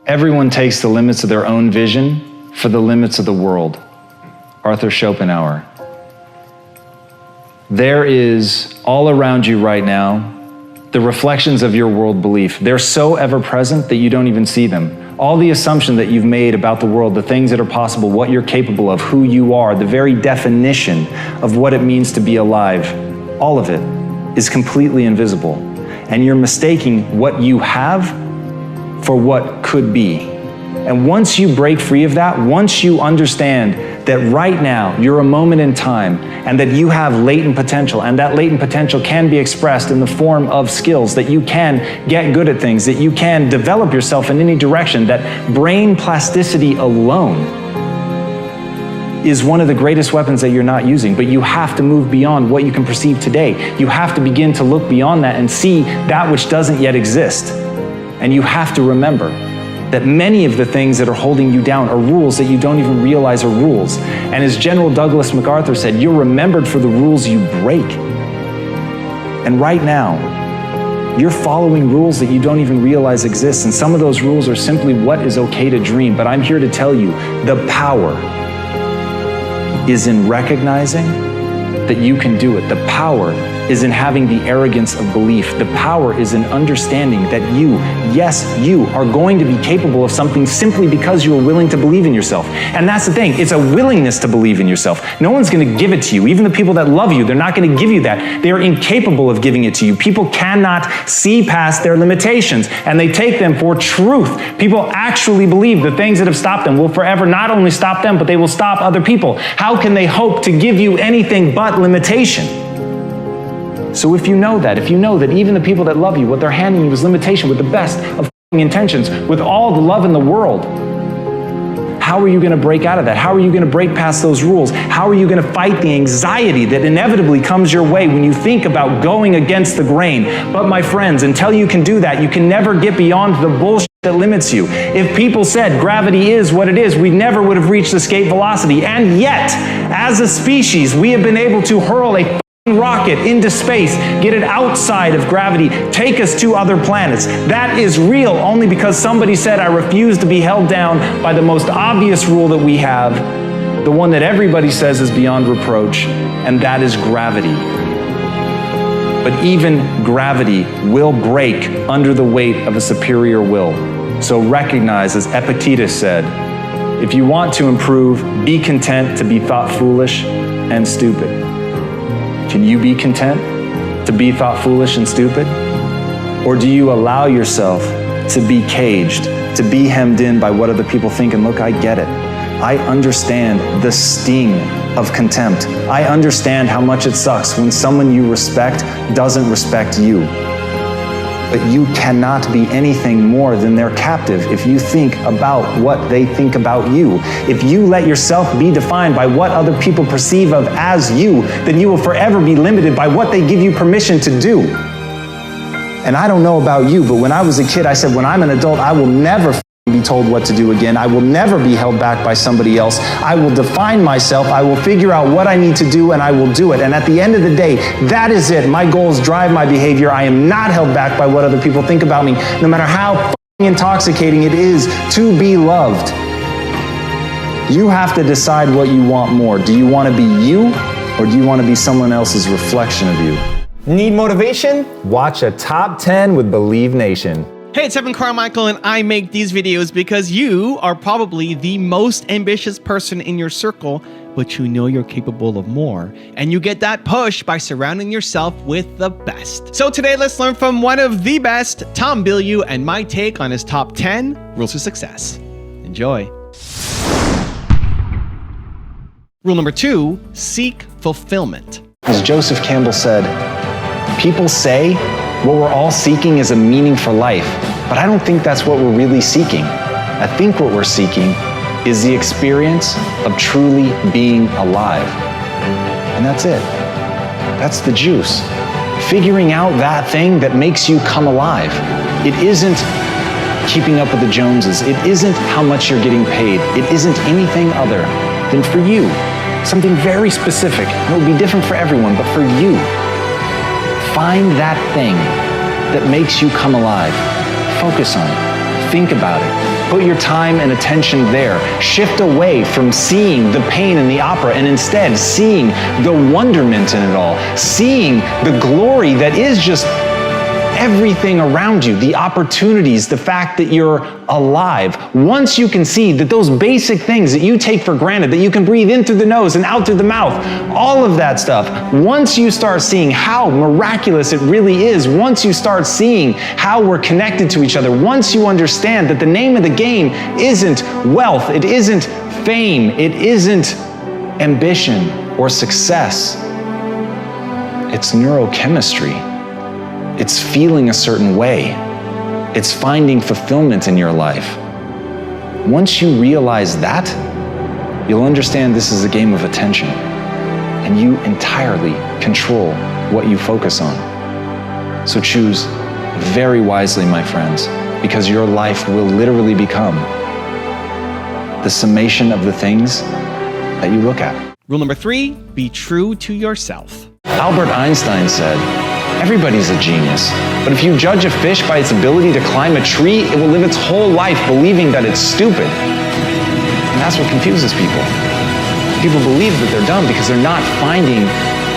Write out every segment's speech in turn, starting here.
Everyone takes the limits of their own vision for the limits of the world. Arthur Schopenhauer. There is all around you right now the reflections of your world belief. They're so ever present that you don't even see them. All the assumption that you've made about the world, the things that are possible, what you're capable of, who you are, the very definition of what it means to be alive, all of it is completely invisible. And you're mistaking what you have for what could be. And once you break free of that, once you understand that right now you're a moment in time and that you have latent potential, and that latent potential can be expressed in the form of skills, that you can get good at things, that you can develop yourself in any direction, that brain plasticity alone is one of the greatest weapons that you're not using. But you have to move beyond what you can perceive today. You have to begin to look beyond that and see that which doesn't yet exist. And you have to remember that many of the things that are holding you down are rules that you don't even realize are rules. And as General Douglas MacArthur said, you're remembered for the rules you break. And right now, you're following rules that you don't even realize exist. And some of those rules are simply what is okay to dream. But I'm here to tell you, the power is in recognizing that you can do it. The power is in having the arrogance of belief. The power is in understanding that you, yes, you are going to be capable of something simply because you are willing to believe in yourself. And that's the thing, it's a willingness to believe in yourself. No one's gonna give it to you. Even the people that love you, they're not gonna give you that. They are incapable of giving it to you. People cannot see past their limitations, and they take them for truth. People actually believe the things that have stopped them will forever not only stop them, but they will stop other people. How can they hope to give you anything but limitation? So if you know that even the people that love you, what they're handing you is limitation with the best of intentions, with all the love in the world, how are you going to break out of that? How are you going to break past those rules? How are you going to fight the anxiety that inevitably comes your way when you think about going against the grain? But my friends, until you can do that, you can never get beyond the bullshit that limits you. If people said gravity is what it is, we never would have reached escape velocity. And yet, as a species, we have been able to hurl a rocket into space, get it outside of gravity, take us to other planets. That is real only because somebody said, I refuse to be held down by the most obvious rule that we have, the one that everybody says is beyond reproach, and that is gravity. But even gravity will break under the weight of a superior will. So recognize, as Epictetus said, if you want to improve, be content to be thought foolish and stupid. Can you be content to be thought foolish and stupid? Or do you allow yourself to be caged, to be hemmed in by what other people think? And look, I get it. I understand the sting of contempt. I understand how much it sucks when someone you respect doesn't respect you. But you cannot be anything more than their captive if you think about what they think about you. If you let yourself be defined by what other people perceive of as you, then you will forever be limited by what they give you permission to do. And I don't know about you, but when I was a kid, I said, when I'm an adult, I will never be told what to do again. I will never be held back by somebody else. I will define myself. I will figure out what I need to do, and I will do it. And at the end of the day, that is it. My goals drive my behavior. I am not held back by what other people think about me, no matter how intoxicating it is to be loved. You have to decide what you want more. Do you want to be you, or do you want to be someone else's reflection of you? Need motivation? Watch a Top 10 with Believe Nation. Hey, it's Carmichael, and I make these videos because you are probably the most ambitious person in your circle, but you know you're capable of more. And you get that push by surrounding yourself with the best. So today, let's learn from one of the best, Tom Bilyeu, and my take on his top 10 rules of success. Enjoy. Rule number 2, seek fulfillment. As Joseph Campbell said, people say what we're all seeking is a meaning for life, but I don't think that's what we're really seeking. I think what we're seeking is the experience of truly being alive. And that's it. That's the juice. Figuring out that thing that makes you come alive. It isn't keeping up with the Joneses. It isn't how much you're getting paid. It isn't anything other than for you. Something very specific. It will be different for everyone, but for you. Find that thing that makes you come alive. Focus on it. think about it. Put your time and attention there. Shift away from seeing the pain in the opera and instead seeing the wonderment in it all. Seeing the glory that is just everything around you, the opportunities, the fact that you're alive. Once you can see that those basic things that you take for granted, that you can breathe in through the nose and out through the mouth, all of that stuff, once you start seeing how miraculous it really is, once you start seeing how we're connected to each other, once you understand that the name of the game isn't wealth, it isn't fame, it isn't ambition or success, it's neurochemistry. It's feeling a certain way. It's finding fulfillment in your life. Once you realize that, you'll understand this is a game of attention, and you entirely control what you focus on. So choose very wisely, my friends, because your life will literally become the summation of the things that you look at. Rule number 3, be true to yourself. Albert Einstein said, "Everybody's a genius, but if you judge a fish by its ability to climb a tree, it will live its whole life believing that it's stupid." And that's what confuses people. People believe that they're dumb because they're not finding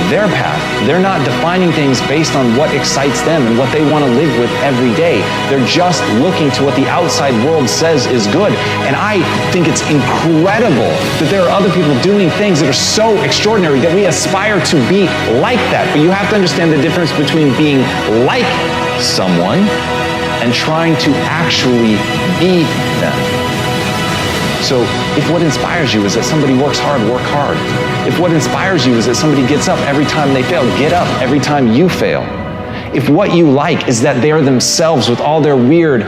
their path. They're not defining things based on what excites them and what they want to live with every day. They're just looking to what the outside world says is good. And I think it's incredible that there are other people doing things that are so extraordinary that we aspire to be like that. But you have to understand the difference between being like someone and trying to actually be them. So if what inspires you is that somebody works hard, work hard. If what inspires you is that somebody gets up every time they fail, get up every time you fail. If what you like is that they're themselves with all their weird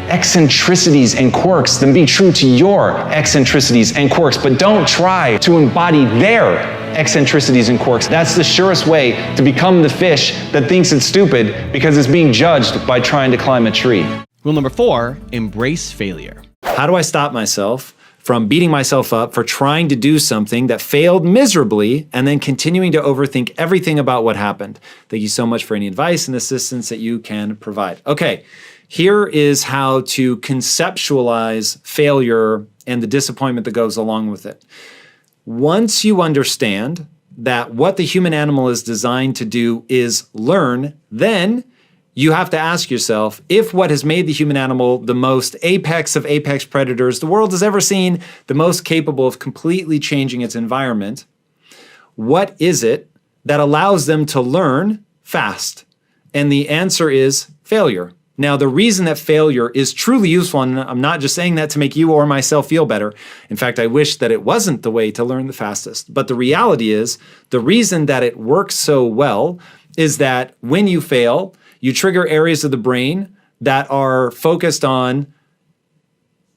eccentricities and quirks, then be true to your eccentricities and quirks, but don't try to embody their eccentricities and quirks. That's the surest way to become the fish that thinks it's stupid because it's being judged by trying to climb a tree. Rule number 4, embrace failure. How do I stop myself from beating myself up for trying to do something that failed miserably and then continuing to overthink everything about what happened? Thank you so much for any advice and assistance that you can provide. Okay, here is how to conceptualize failure and the disappointment that goes along with it. Once you understand that what the human animal is designed to do is learn, then you have to ask yourself, if what has made the human animal the most apex of apex predators the world has ever seen, the most capable of completely changing its environment, what is it that allows them to learn fast? And the answer is failure. Now, the reason that failure is truly useful, and I'm not just saying that to make you or myself feel better. In fact, I wish that it wasn't the way to learn the fastest. But the reality is, the reason that it works so well is that when you fail, you trigger areas of the brain that are focused on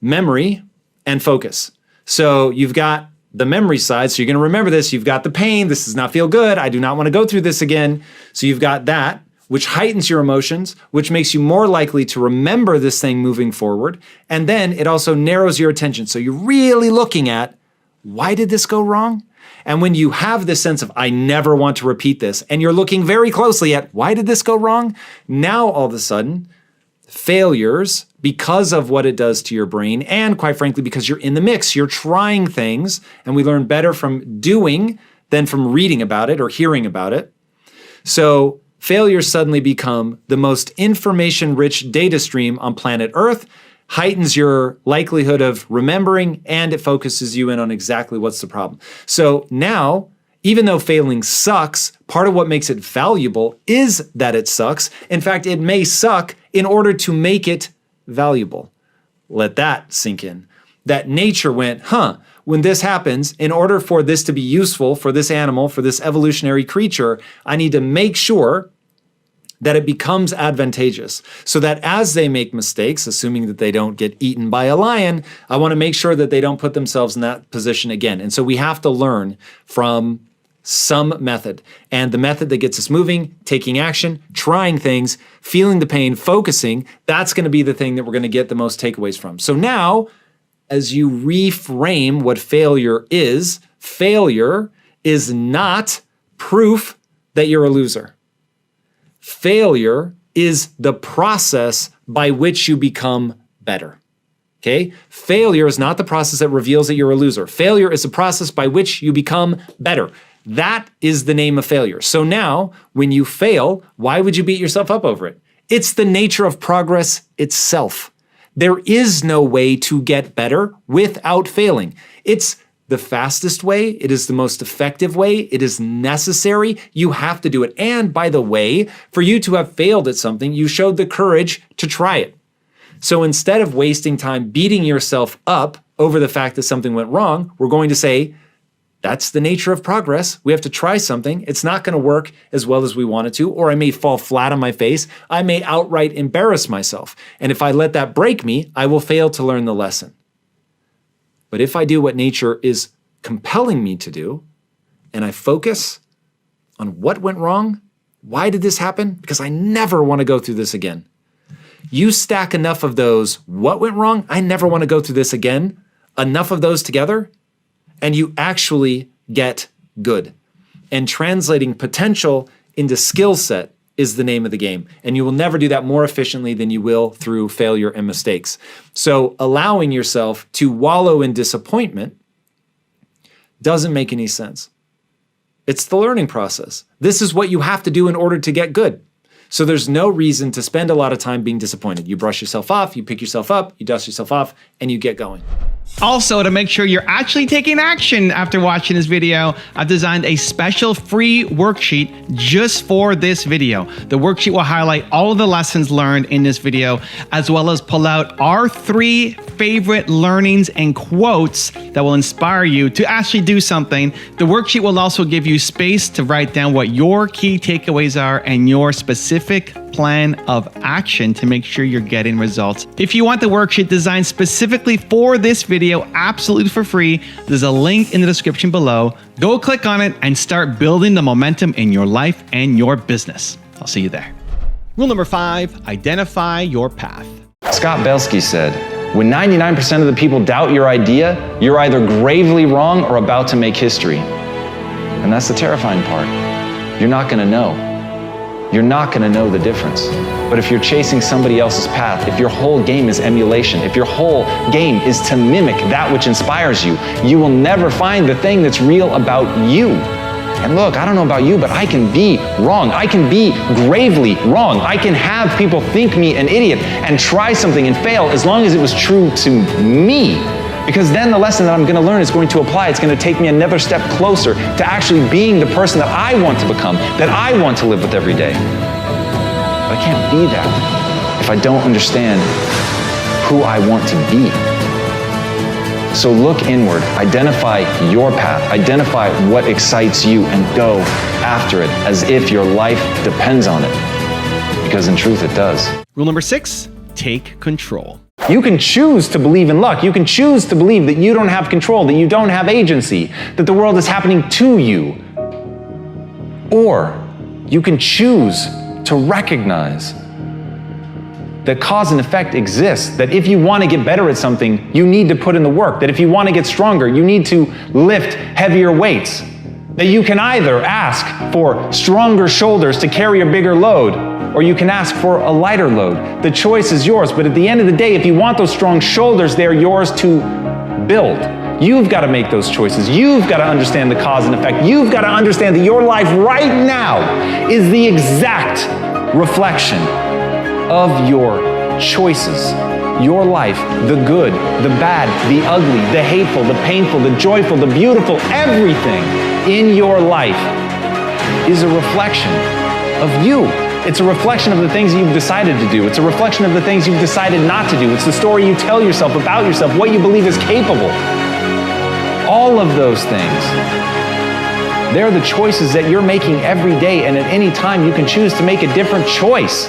memory and focus. So you've got the memory side, so you're gonna remember this, you've got the pain, this does not feel good, I do not wanna go through this again. So you've got that, which heightens your emotions, which makes you more likely to remember this thing moving forward. And then it also narrows your attention. So you're really looking at, why did this go wrong? And when you have this sense of, I never want to repeat this, and you're looking very closely at, why did this go wrong? Now, all of a sudden, failures, because of what it does to your brain, and quite frankly, because you're in the mix, you're trying things, and we learn better from doing than from reading about it or hearing about it. So failures suddenly become the most information-rich data stream on planet Earth, heightens your likelihood of remembering, and it focuses you in on exactly what's the problem. So now, even though failing sucks, part of what makes it valuable is that it sucks. In fact, it may suck in order to make it valuable. Let that sink in. That nature went, when this happens, in order for this to be useful for this animal, for this evolutionary creature, I need to make sure that it becomes advantageous, so that as they make mistakes, assuming that they don't get eaten by a lion, I want to make sure that they don't put themselves in that position again. And so we have to learn from some method. And the method that gets us moving, taking action, trying things, feeling the pain, focusing, that's going to be the thing that we're going to get the most takeaways from. So now, as you reframe what failure is not proof that you're a loser. Failure is the process by which you become better. Okay? Failure is not the process that reveals that you're a loser. Failure is a process by which you become better. That is the name of failure. So now, when you fail, why would you beat yourself up over it? It's the nature of progress itself. There is no way to get better without failing. It's the fastest way. It is the most effective way. It is necessary. You have to do it. And by the way, for you to have failed at something, you showed the courage to try it. So instead of wasting time beating yourself up over the fact that something went wrong, we're going to say, that's the nature of progress. We have to try something. It's not going to work as well as we want it to, or I may fall flat on my face. I may outright embarrass myself. And if I let that break me, I will fail to learn the lesson. But if I do what nature is compelling me to do, and I focus on what went wrong, why did this happen? Because I never want to go through this again. You stack enough of those, what went wrong? I never want to go through this again. Enough of those together, and you actually get good. And translating potential into skill set is the name of the game. And you will never do that more efficiently than you will through failure and mistakes. So allowing yourself to wallow in disappointment doesn't make any sense. It's the learning process. This is what you have to do in order to get good. So there's no reason to spend a lot of time being disappointed. You brush yourself off, you pick yourself up, you dust yourself off, and you get going. Also, to make sure you're actually taking action after watching this video, I've designed a special free worksheet just for this video. The worksheet will highlight all of the lessons learned in this video, as well as pull out our 3 favorite learnings and quotes that will inspire you to actually do something. The worksheet will also give you space to write down what your key takeaways are and your specific plan of action to make sure you're getting results. If you want the worksheet designed specifically for this video, absolutely for free, there's a link in the description below. Go click on it and start building the momentum in your life and your business. I'll see you there. Rule number 5, identify your path. Scott Belsky said, when 99% of the people doubt your idea, you're either gravely wrong or about to make history. And that's the terrifying part. You're not going to know. You're not going to know the difference. But if you're chasing somebody else's path, if your whole game is emulation, if your whole game is to mimic that which inspires you, you will never find the thing that's real about you. And look, I don't know about you, but I can be wrong. I can be gravely wrong. I can have people think me an idiot and try something and fail as long as it was true to me. Because then the lesson that I'm going to learn is going to apply. It's going to take me another step closer to actually being the person that I want to become, that I want to live with every day. But I can't be that if I don't understand who I want to be. So look inward, identify your path, identify what excites you, and go after it as if your life depends on it. Because in truth, it does. Rule number 6, take control. You can choose to believe in luck. You can choose to believe that you don't have control, that you don't have agency, that the world is happening to you. Or you can choose to recognize that cause and effect exists, that if you want to get better at something, you need to put in the work, that if you want to get stronger, you need to lift heavier weights, that you can either ask for stronger shoulders to carry a bigger load, or you can ask for a lighter load. The choice is yours, but at the end of the day, if you want those strong shoulders, they're yours to build. You've got to make those choices. You've got to understand the cause and effect. You've got to understand that your life right now is the exact reflection of your choices. Your life, the good, the bad, the ugly, the hateful, the painful, the joyful, the beautiful, everything in your life is a reflection of you. It's a reflection of the things you've decided to do. It's a reflection of the things you've decided not to do. It's the story you tell yourself about yourself, what you believe is capable. All of those things, they're the choices that you're making every day, and at any time you can choose to make a different choice.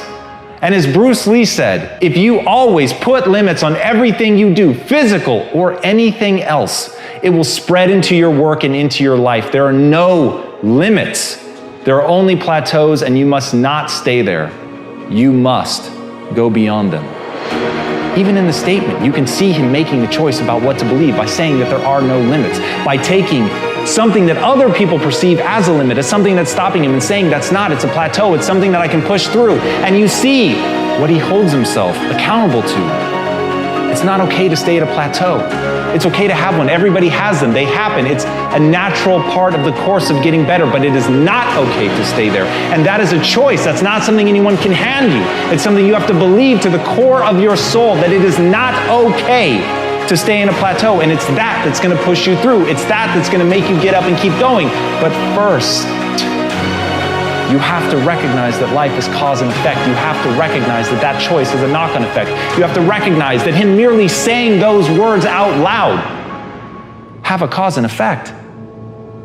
And as Bruce Lee said, if you always put limits on everything you do, physical or anything else, it will spread into your work and into your life. There are no limits. There are only plateaus, and you must not stay there. You must go beyond them. Even in the statement, you can see him making the choice about what to believe by saying that there are no limits, by taking something that other people perceive as a limit, as something that's stopping him, and saying that's not, it's a plateau, it's something that I can push through. And you see what he holds himself accountable to. It's not okay to stay at a plateau. It's okay to have one. Everybody has them. They happen. It's a natural part of the course of getting better, but it is not okay to stay there. And that is a choice. That's not something anyone can hand you. It's something you have to believe to the core of your soul that it is not okay to stay in a plateau. And it's that that's going to push you through. It's that that's going to make you get up and keep going. But first, you have to recognize that life is cause and effect. You have to recognize that that choice is a knock-on effect. You have to recognize that him merely saying those words out loud have a cause and effect.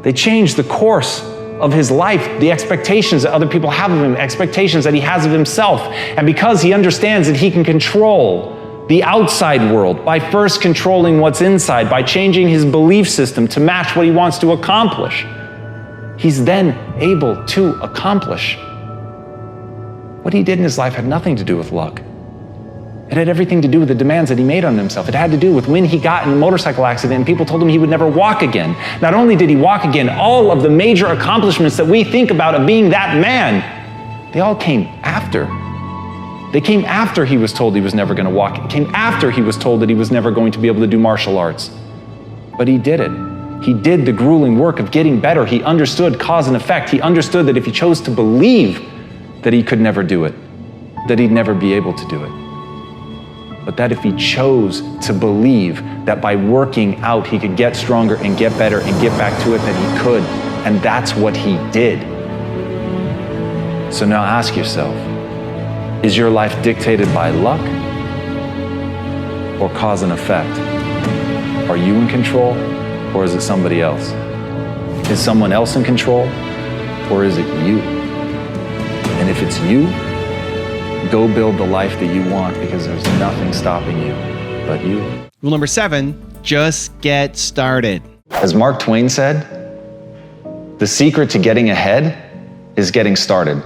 They change the course of his life, the expectations that other people have of him, expectations that he has of himself. And because he understands that he can control the outside world by first controlling what's inside, by changing his belief system to match what he wants to accomplish, he's then able to accomplish. What he did in his life had nothing to do with luck. It had everything to do with the demands that he made on himself. It had to do with when he got in a motorcycle accident and people told him he would never walk again. Not only did he walk again, all of the major accomplishments that we think about of being that man, they all came after. They came after he was told he was never going to walk. It came after he was told that he was never going to be able to do martial arts. But he did it. He did the grueling work of getting better. He understood cause and effect. He understood that if he chose to believe that he could never do it, that he'd never be able to do it. But that if he chose to believe that by working out he could get stronger and get better and get back to it, that he could. And that's what he did. So now ask yourself, is your life dictated by luck or cause and effect? Are you in control? Or is it somebody else? Is someone else in control? Or is it you? And if it's you, go build the life that you want, because there's nothing stopping you but you. Rule number 7, just get started. As Mark Twain said, the secret to getting ahead is getting started.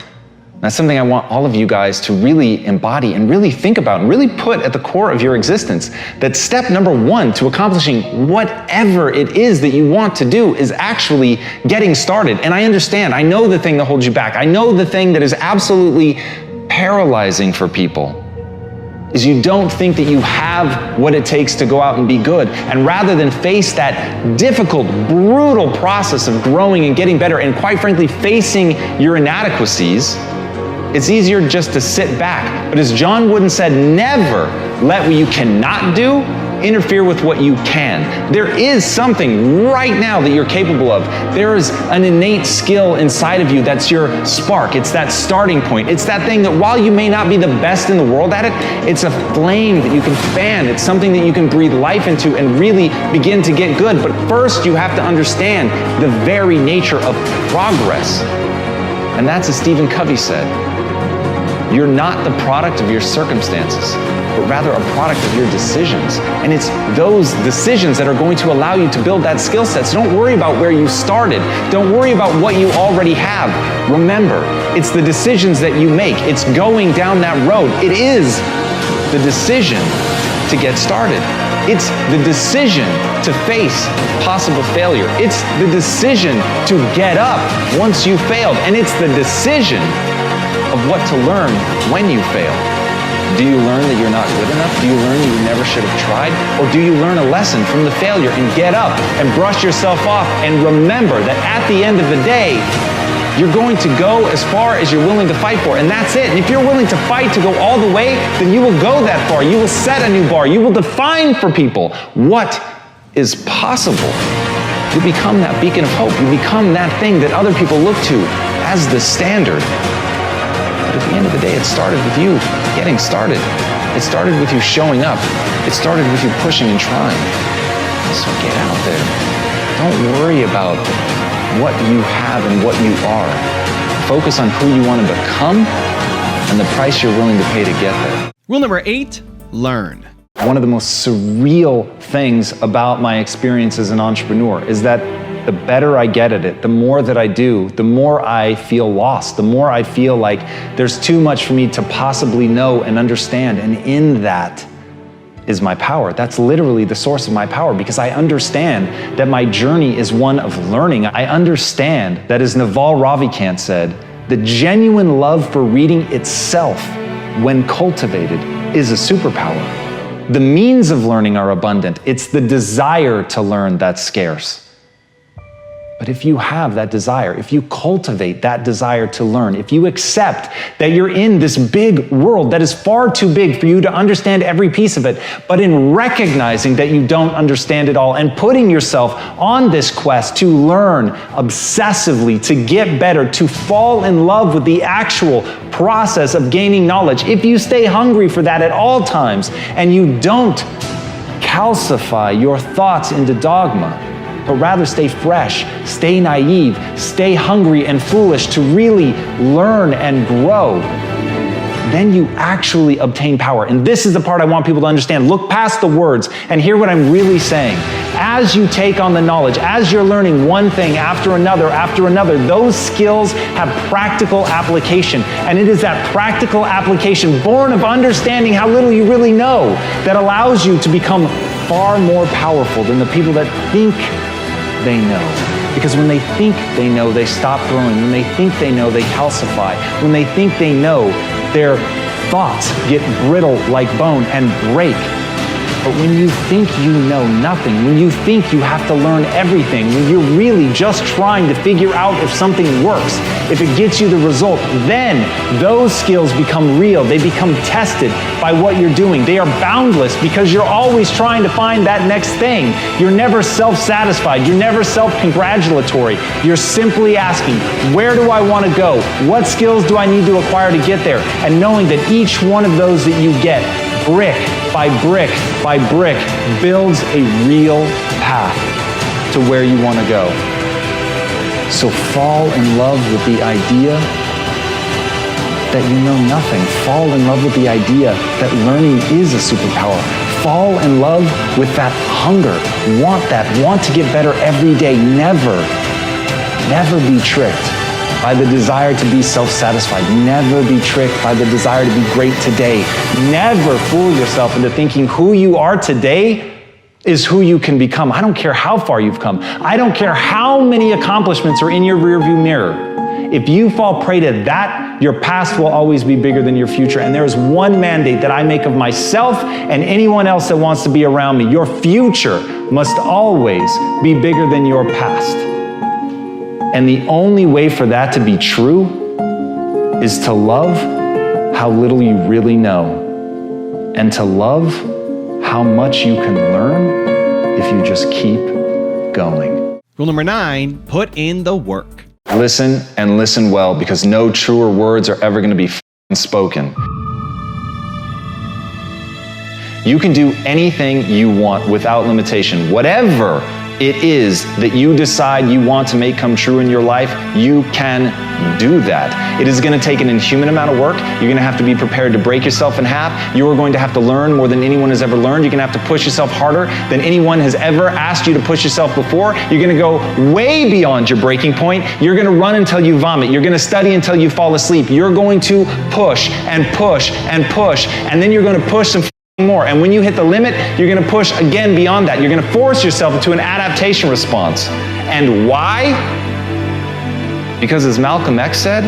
That's something I want all of you guys to really embody and really think about and really put at the core of your existence. That step number 1 to accomplishing whatever it is that you want to do is actually getting started. And I understand, I know the thing that holds you back. I know the thing that is absolutely paralyzing for people is you don't think that you have what it takes to go out and be good. And rather than face that difficult, brutal process of growing and getting better and quite frankly facing your inadequacies, it's easier just to sit back. But as John Wooden said, never let what you cannot do interfere with what you can. There is something right now that you're capable of. There is an innate skill inside of you that's your spark. It's that starting point. It's that thing that while you may not be the best in the world at it, it's a flame that you can fan. It's something that you can breathe life into and really begin to get good. But first you have to understand the very nature of progress. And that's as Stephen Covey said, you're not the product of your circumstances, but rather a product of your decisions. And it's those decisions that are going to allow you to build that skill set. So don't worry about where you started. Don't worry about what you already have. Remember, it's the decisions that you make. It's going down that road. It is the decision to get started. It's the decision to face possible failure. It's the decision to get up once you failed. And it's the decision of what to learn when you fail. Do you learn that you're not good enough? Do you learn that you never should have tried? Or do you learn a lesson from the failure and get up and brush yourself off and remember that at the end of the day, you're going to go as far as you're willing to fight for, and that's it. And if you're willing to fight to go all the way, then you will go that far. You will set a new bar. You will define for people what is possible. You become that beacon of hope. You become that thing that other people look to as the standard. But at the end of the day, it started with you getting started. It started with you showing up. It started with you pushing and trying. So get out there. Don't worry about what you have and what you are. Focus on who you want to become and the price you're willing to pay to get there. Rule number 8, learn. One of the most surreal things about my experience as an entrepreneur is that the better I get at it, the more that I do, the more I feel lost, the more I feel like there's too much for me to possibly know and understand. And in that is my power. That's literally the source of my power, because I understand that my journey is one of learning. I understand that, as Naval Ravikant said, the genuine love for reading itself, when cultivated, is a superpower. The means of learning are abundant. It's the desire to learn that's scarce. But if you have that desire, if you cultivate that desire to learn, if you accept that you're in this big world that is far too big for you to understand every piece of it, but in recognizing that you don't understand it all and putting yourself on this quest to learn obsessively, to get better, to fall in love with the actual process of gaining knowledge, if you stay hungry for that at all times and you don't calcify your thoughts into dogma, but rather stay fresh, stay naive, stay hungry and foolish to really learn and grow, then you actually obtain power. And this is the part I want people to understand. Look past the words and hear what I'm really saying. As you take on the knowledge, as you're learning one thing after another, those skills have practical application. And it is that practical application, born of understanding how little you really know, that allows you to become far more powerful than the people that think they know. Because when they think they know, they stop growing. When they think they know, they calcify. When they think they know, their thoughts get brittle like bone and break. But when you think you know nothing, when you think you have to learn everything, when you're really just trying to figure out if something works, if it gets you the result, then those skills become real. They become tested by what you're doing. They are boundless because you're always trying to find that next thing. You're never self-satisfied. You're never self-congratulatory. You're simply asking, where do I want to go? What skills do I need to acquire to get there? And knowing that each one of those that you get, brick by brick by brick, builds a real path to where you want to go. So fall in love with the idea that you know nothing. Fall in love with the idea that learning is a superpower. Fall in love with that hunger. Want to get better every day. Never be tricked by the desire to be self-satisfied. Never be tricked by the desire to be great today. Never fool yourself into thinking who you are today is who you can become. I don't care how far you've come. I don't care how many accomplishments are in your rearview mirror. If you fall prey to that, your past will always be bigger than your future. And there is one mandate that I make of myself and anyone else that wants to be around me. Your future must always be bigger than your past. And the only way for that to be true is to love how little you really know and to love how much you can learn if you just keep going. Rule number 9, put in the work. Listen and listen well, because no truer words are ever going to be spoken. You can do anything you want without limitation. Whatever it is that you decide you want to make come true in your life, you can do that. It is going to take an inhuman amount of work. You're going to have to be prepared to break yourself in half. You are going to have to learn more than anyone has ever learned. You're going to have to push yourself harder than anyone has ever asked you to push yourself before. You're going to go way beyond your breaking point. You're going to run until you vomit. You're going to study until you fall asleep. You're going to push and push and push, and then you're going to push some more. And when you hit the limit, you're going to push again beyond that. You're going to force yourself into an adaptation response. And why? Because as Malcolm X said,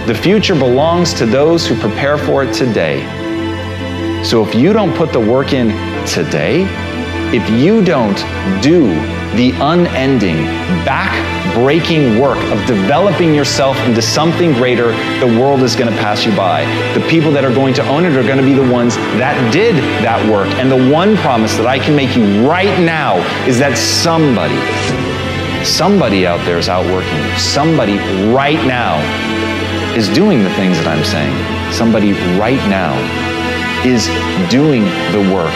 the future belongs to those who prepare for it today. So if you don't put the work in today, if you don't do the unending, back-breaking work of developing yourself into something greater, the world is going to pass you by. The people that are going to own it are going to be the ones that did that work. And the one promise that I can make you right now is that somebody out there is outworking you. Somebody right now is doing the things that I'm saying. Somebody right now is doing the work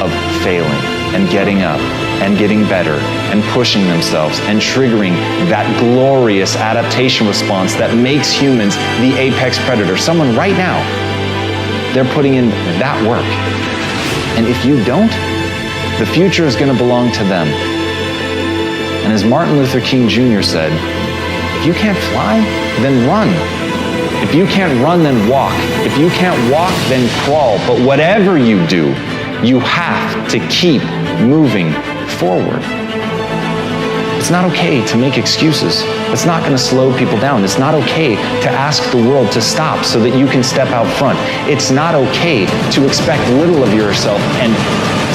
of failing and getting up and getting better and pushing themselves and triggering that glorious adaptation response that makes humans the apex predator. Someone right now, they're putting in that work. And if you don't, the future is going to belong to them. And as Martin Luther King Jr. said, if you can't fly, then run. If you can't run, then walk. If you can't walk, then crawl. But whatever you do, you have to keep moving forward. It's not okay to make excuses. It's not going to slow people down. It's not okay to ask the world to stop so that you can step out front. It's not okay to expect little of yourself and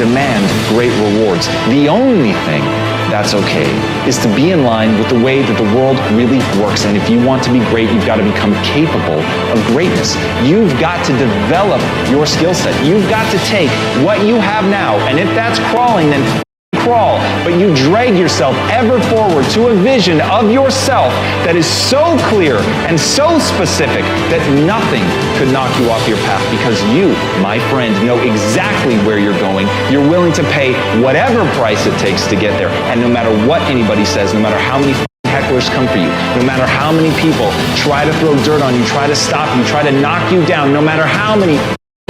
demand great rewards. The only thing that's okay is to be in line with the way that the world really works. And if you want to be great, you've got to become capable of greatness. You've got to develop your skill set. You've got to take what you have now, and if that's crawling, then crawl, but you drag yourself ever forward to a vision of yourself that is so clear and so specific that nothing could knock you off your path, because you, my friend, know exactly where you're going. You're willing to pay whatever price it takes to get there. And no matter what anybody says, no matter how many hecklers come for you, no matter how many people try to throw dirt on you, try to stop you, try to knock you down, no matter how many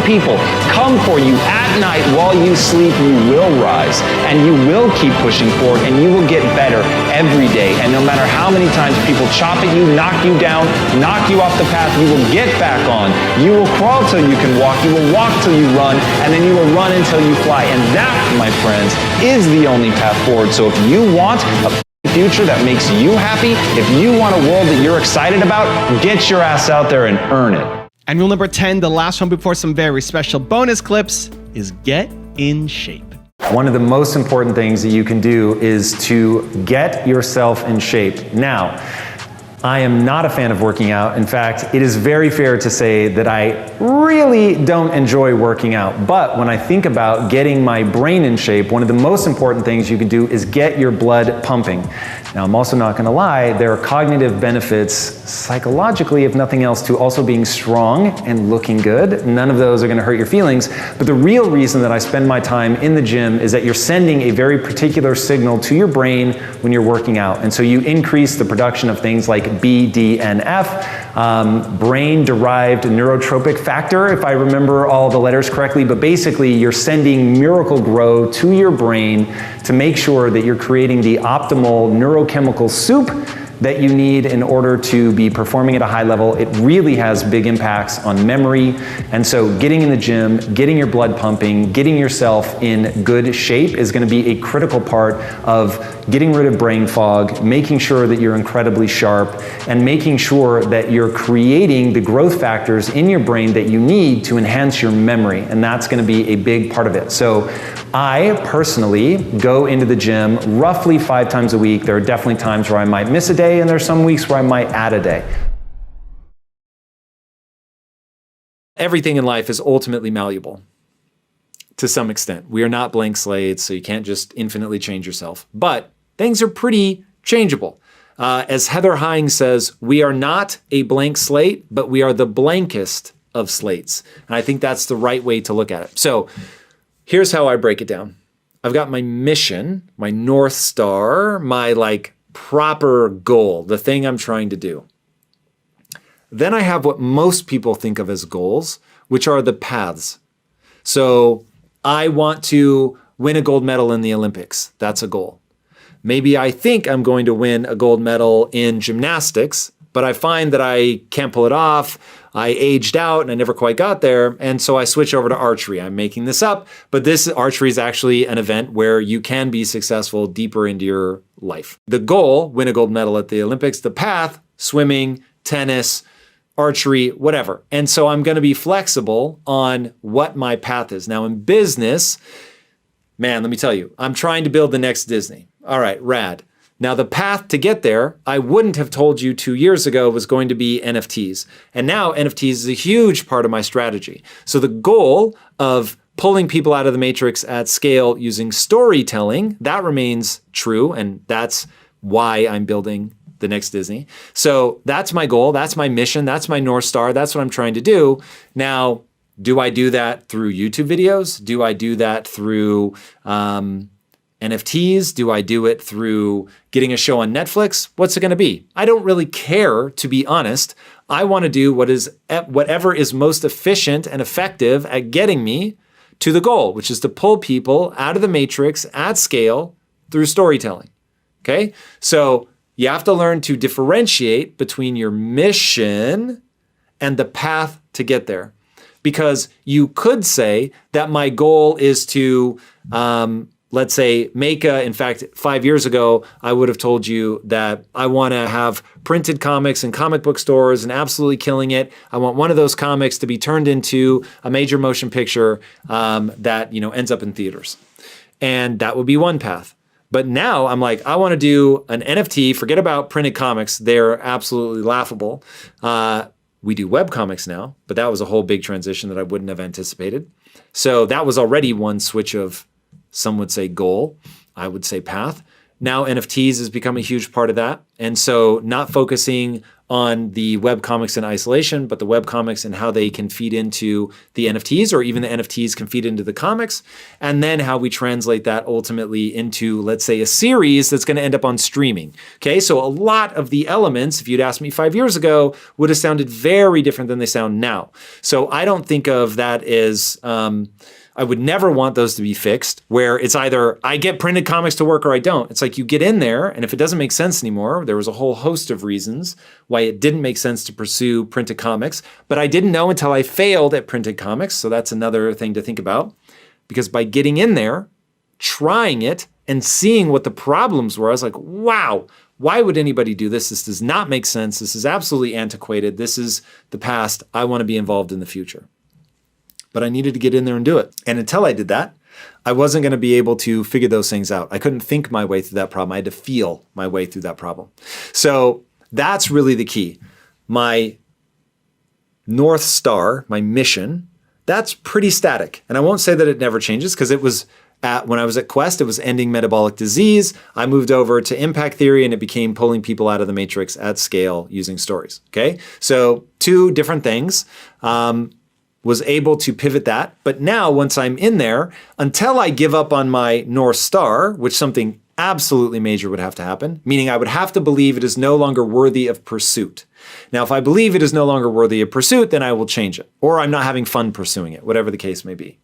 people come for you at night while you sleep, you will rise and you will keep pushing forward and you will get better every day. And no matter how many times people chop at you, knock you down, knock you off the path, you will get back on. You will crawl till you can walk, you will walk till you run, and then you will run until you fly. And that, my friends, is the only path forward. So if you want a future that makes you happy, if you want a world that you're excited about, get your ass out there and earn it. And rule number 10, the last one before some very special bonus clips, is get in shape. One of the most important things that you can do is to get yourself in shape. Now, I am not a fan of working out. In fact, it is very fair to say that I really don't enjoy working out. But when I think about getting my brain in shape, one of the most important things you can do is get your blood pumping. Now, I'm also not going to lie, there are cognitive benefits psychologically, if nothing else, to also being strong and looking good. None of those are going to hurt your feelings. But the real reason that I spend my time in the gym is that you're sending a very particular signal to your brain when you're working out. And so you increase the production of things like BDNF, brain-derived neurotropic factor, if I remember all the letters correctly. But basically, you're sending Miracle Grow to your brain to make sure that you're creating the optimal neurochemical soup that you need in order to be performing at a high level. It really has big impacts on memory. And so getting in the gym, getting your blood pumping, getting yourself in good shape is going to be a critical part of getting rid of brain fog, making sure that you're incredibly sharp, and making sure that you're creating the growth factors in your brain that you need to enhance your memory. And that's going to be a big part of it. So I personally go into the gym roughly 5 times a week. There are definitely times where I might miss a day, and there are some weeks where I might add a day. Everything in life is ultimately malleable to some extent. We are not blank slates, so you can't just infinitely change yourself. But things are pretty changeable. As Heather Hines says, we are not a blank slate, but we are the blankest of slates. And I think that's the right way to look at it. So here's how I break it down. I've got my mission, my North Star, my proper goal, the thing I'm trying to do. Then I have what most people think of as goals, which are the paths. So I want to win a gold medal in the Olympics. That's a goal. Maybe I think I'm going to win a gold medal in gymnastics, but I find that I can't pull it off. I aged out and I never quite got there. And so I switch over to archery. I'm making this up, but this archery is actually an event where you can be successful deeper into your life. The goal, win a gold medal at the Olympics. The path, swimming, tennis, archery, whatever. And so I'm going to be flexible on what my path is. Now in business, man, let me tell you, I'm trying to build the next Disney. All right, rad. Now, the path to get there, I wouldn't have told you 2 years ago was going to be NFTs. And now NFTs is a huge part of my strategy. So the goal of pulling people out of the matrix at scale using storytelling, that remains true. And that's why I'm building the next Disney. So that's my goal. That's my mission. That's my North Star. That's what I'm trying to do. Now, do I do that through YouTube videos? Do I do that through NFTs? Do I do it through getting a show on Netflix? What's it going to be? I don't really care, to be honest. I want to do whatever is most efficient and effective at getting me to the goal, which is to pull people out of the matrix at scale through storytelling. Okay? So you have to learn to differentiate between your mission and the path to get there. Because you could say that my goal is to let's say, in fact, 5 years ago, I would have told you that I want to have printed comics in comic book stores and absolutely killing it. I want one of those comics to be turned into a major motion picture that, ends up in theaters. And that would be one path. But now I'm like, I want to do an NFT, forget about printed comics. They're absolutely laughable. We do web comics now, but that was a whole big transition that I wouldn't have anticipated. So that was already one switch of, some would say goal, I would say path. Now NFTs has become a huge part of that. And so not focusing on the web comics in isolation, but the web comics and how they can feed into the NFTs, or even the NFTs can feed into the comics, and then how we translate that ultimately into, let's say, a series that's going to end up on streaming. Okay, so a lot of the elements, if you'd asked me 5 years ago, would have sounded very different than they sound now. So I don't think of that as, I would never want those to be fixed, where it's either I get printed comics to work or I don't. It's like you get in there, and if it doesn't make sense anymore, there was a whole host of reasons why it didn't make sense to pursue printed comics, but I didn't know until I failed at printed comics, so that's another thing to think about. Because by getting in there, trying it, and seeing what the problems were, I was like, wow, why would anybody do this? This does not make sense. This is absolutely antiquated. This is the past. I want to be involved in the future. But I needed to get in there and do it. And until I did that, I wasn't going to be able to figure those things out. I couldn't think my way through that problem. I had to feel my way through that problem. So that's really the key. My North Star, my mission, that's pretty static. And I won't say that it never changes, because it was when I was at Quest, it was ending metabolic disease. I moved over to impact theory, and it became pulling people out of the matrix at scale using stories. Okay, so two different things. Was able to pivot that. But now once I'm in there, until I give up on my North Star, which something absolutely major would have to happen, meaning I would have to believe it is no longer worthy of pursuit. Now, if I believe it is no longer worthy of pursuit, then I will change it, or I'm not having fun pursuing it, whatever the case may be.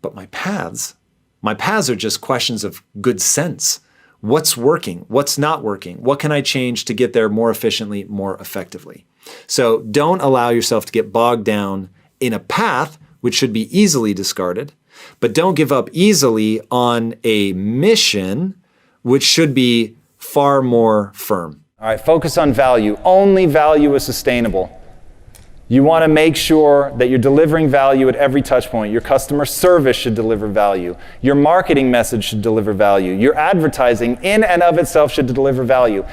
But my paths are just questions of good sense. What's working? What's not working? What can I change to get there more efficiently, more effectively? So don't allow yourself to get bogged down in a path which should be easily discarded, but don't give up easily on a mission which should be far more firm. All right, focus on value. Only value is sustainable. You want to make sure that you're delivering value at every touch point. Your customer service should deliver value. Your marketing message should deliver value. Your advertising in and of itself should deliver value.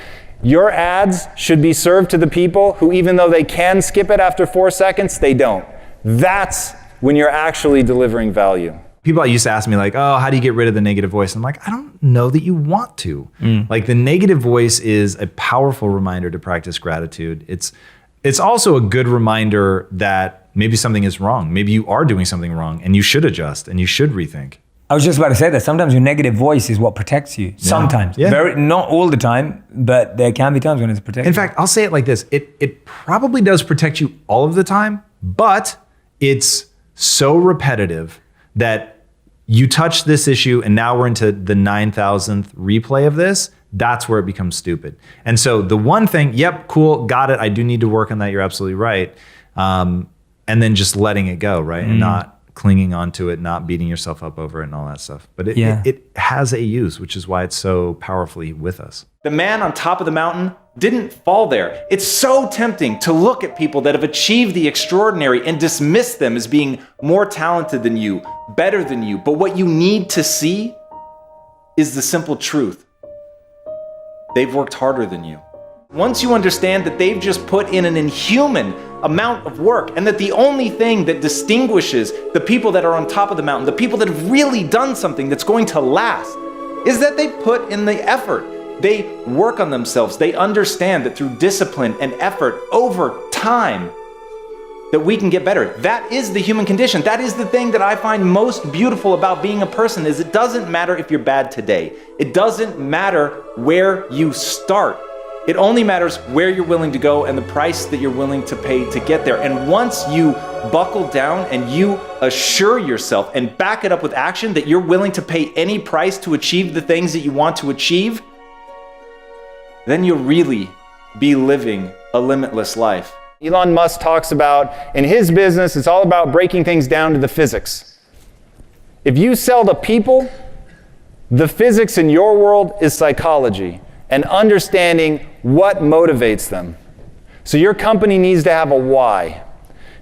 Your ads should be served to the people who, even though they can skip it after 4 seconds, they don't. That's when you're actually delivering value. People used to ask me like, oh, how do you get rid of the negative voice? I'm like, I don't know that you want to. Like, the negative voice is a powerful reminder to practice gratitude. It's also a good reminder that maybe something is wrong. Maybe you are doing something wrong and you should adjust and you should rethink. I was just about to say that sometimes your negative voice is what protects you. Sometimes. Yeah. Not all the time, but there can be times when it's protecting. In fact, I'll say it like this. It probably does protect you all of the time, but it's so repetitive that you touch this issue and now we're into the 9,000th replay of this. That's where it becomes stupid. And so the one thing, yep, cool, got it. I do need to work on that. You're absolutely right. And then just letting it go, right? And not clinging onto it, not beating yourself up over it and all that stuff. But it has a use, which is why it's so powerfully with us. The man on top of the mountain didn't fall there. It's so tempting to look at people that have achieved the extraordinary and dismiss them as being more talented than you, better than you. But what you need to see is the simple truth. They've worked harder than you. Once you understand that they've just put in an inhuman amount of work, and that the only thing that distinguishes the people that are on top of the mountain, the people that have really done something that's going to last, is that they put in the effort. They work on themselves. They understand that through discipline and effort over time, that we can get better. That is the human condition. That is the thing that I find most beautiful about being a person, is it doesn't matter if you're bad today. It doesn't matter where you start. It only matters where you're willing to go and the price that you're willing to pay to get there. And once you buckle down and you assure yourself and back it up with action that you're willing to pay any price to achieve the things that you want to achieve, then you'll really be living a limitless life. Elon Musk talks about, in his business, it's all about breaking things down to the physics. If you sell to people, the physics in your world is psychology and understanding what motivates them. So your company needs to have a why.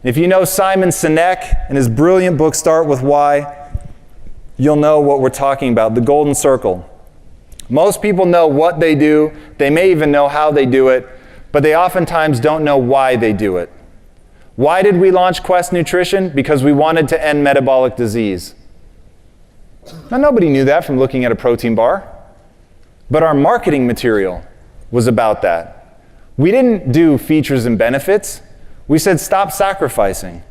If you know Simon Sinek and his brilliant book Start With Why, you'll know what we're talking about, the golden circle. Most people know what they do, they may even know how they do it, but they oftentimes don't know why they do it. Why did we launch Quest Nutrition? Because we wanted to end metabolic disease. Now, nobody knew that from looking at a protein bar, but our marketing material was about that. We didn't do features and benefits. We said, stop sacrificing.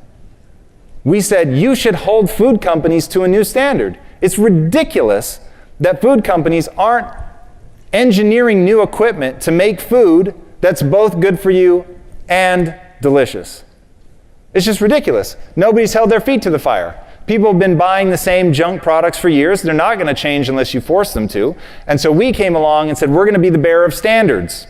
We said, you should hold food companies to a new standard. It's ridiculous that food companies aren't engineering new equipment to make food that's both good for you and delicious. It's just ridiculous. Nobody's held their feet to the fire. People have been buying the same junk products for years. They're not going to change unless you force them to. And so we came along and said, we're going to be the bearer of standards.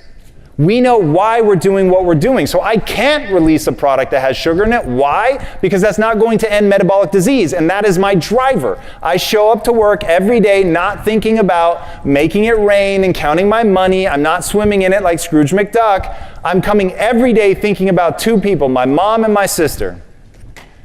We know why we're doing what we're doing. So I can't release a product that has sugar in it. Why? Because that's not going to end metabolic disease. And that is my driver. I show up to work every day not thinking about making it rain and counting my money. I'm not swimming in it like Scrooge McDuck. I'm coming every day thinking about two people, my mom and my sister.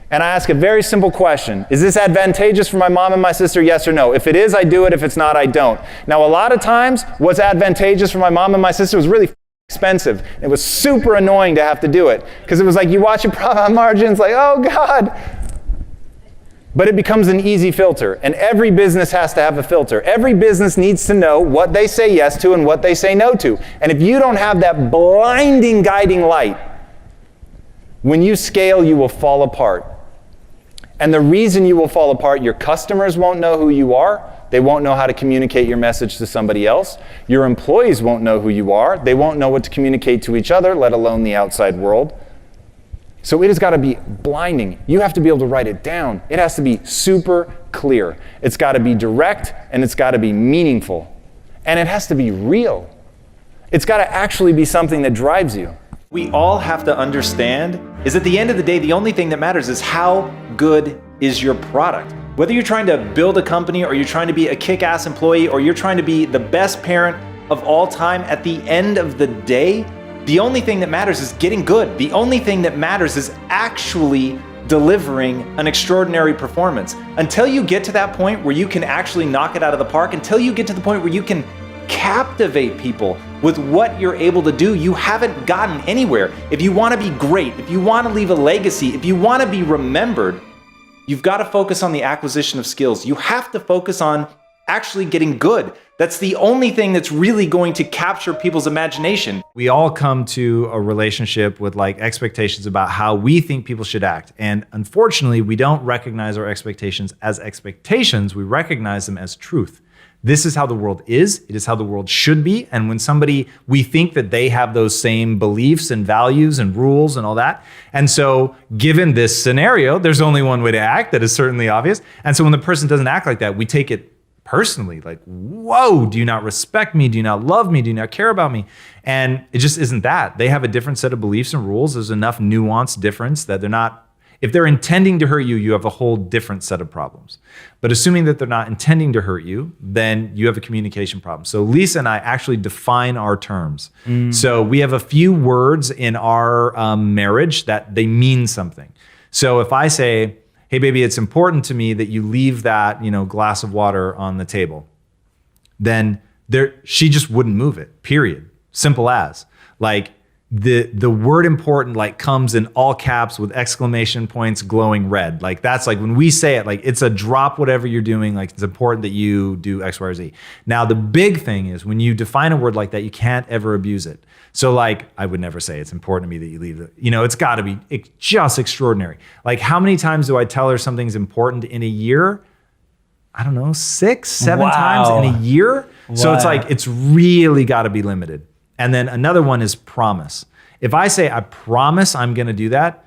And I ask a very simple question. Is this advantageous for my mom and my sister? Yes or no? If it is, I do it. If it's not, I don't. Now, a lot of times, what's advantageous for my mom and my sister was really expensive. It was super annoying to have to do it because it was like you watch a profit margin, it's like, oh God. But it becomes an easy filter, and every business has to have a filter. Every business needs to know what they say yes to and what they say no to. And if you don't have that blinding guiding light, when you scale, you will fall apart. And the reason you will fall apart, your customers won't know who you are. They won't know how to communicate your message to somebody else. Your employees won't know who you are. They won't know what to communicate to each other, let alone the outside world. So it has got to be blinding. You have to be able to write it down. It has to be super clear. It's got to be direct, and it's got to be meaningful. And it has to be real. It's got to actually be something that drives you. We all have to understand is at the end of the day, the only thing that matters is how good is your product. Whether you're trying to build a company or you're trying to be a kick-ass employee or you're trying to be the best parent of all time, at the end of the day, the only thing that matters is getting good. The only thing that matters is actually delivering an extraordinary performance. Until you get to that point where you can actually knock it out of the park, until you get to the point where you can captivate people with what you're able to do, you haven't gotten anywhere. If you want to be great, if you want to leave a legacy, if you want to be remembered, you've got to focus on the acquisition of skills. You have to focus on actually getting good. That's the only thing that's really going to capture people's imagination. We all come to a relationship with like expectations about how we think people should act. And unfortunately, we don't recognize our expectations as expectations. We recognize them as truth. This is how the world is. It is how the world should be. And when we think that they have those same beliefs and values and rules and all that. And so given this scenario, there's only one way to act that is certainly obvious. And so when the person doesn't act like that, we take it personally, like, whoa, do you not respect me? Do you not love me? Do you not care about me? And it just isn't that. They have a different set of beliefs and rules. There's enough nuanced difference that they're not. If they're intending to hurt you, you have a whole different set of problems. But assuming that they're not intending to hurt you, then you have a communication problem. So Lisa and I actually define our terms. So we have a few words in our marriage that they mean something. So if I say, hey baby, it's important to me that you leave that, glass of water on the table, then she just wouldn't move it, period. Simple as. Like, the word important like comes in all caps with exclamation points glowing red. Like that's like when we say it, like it's a drop whatever you're doing, like it's important that you do X, Y, or Z. Now the big thing is when you define a word like that, you can't ever abuse it. So like I would never say it's important to me that you leave it. It's gotta be just extraordinary. Like how many times do I tell her something's important in a year? I don't know, 6, 7 times in a year. Wow. So it's like, it's really gotta be limited. And then another one is promise. If I say, I promise I'm gonna do that,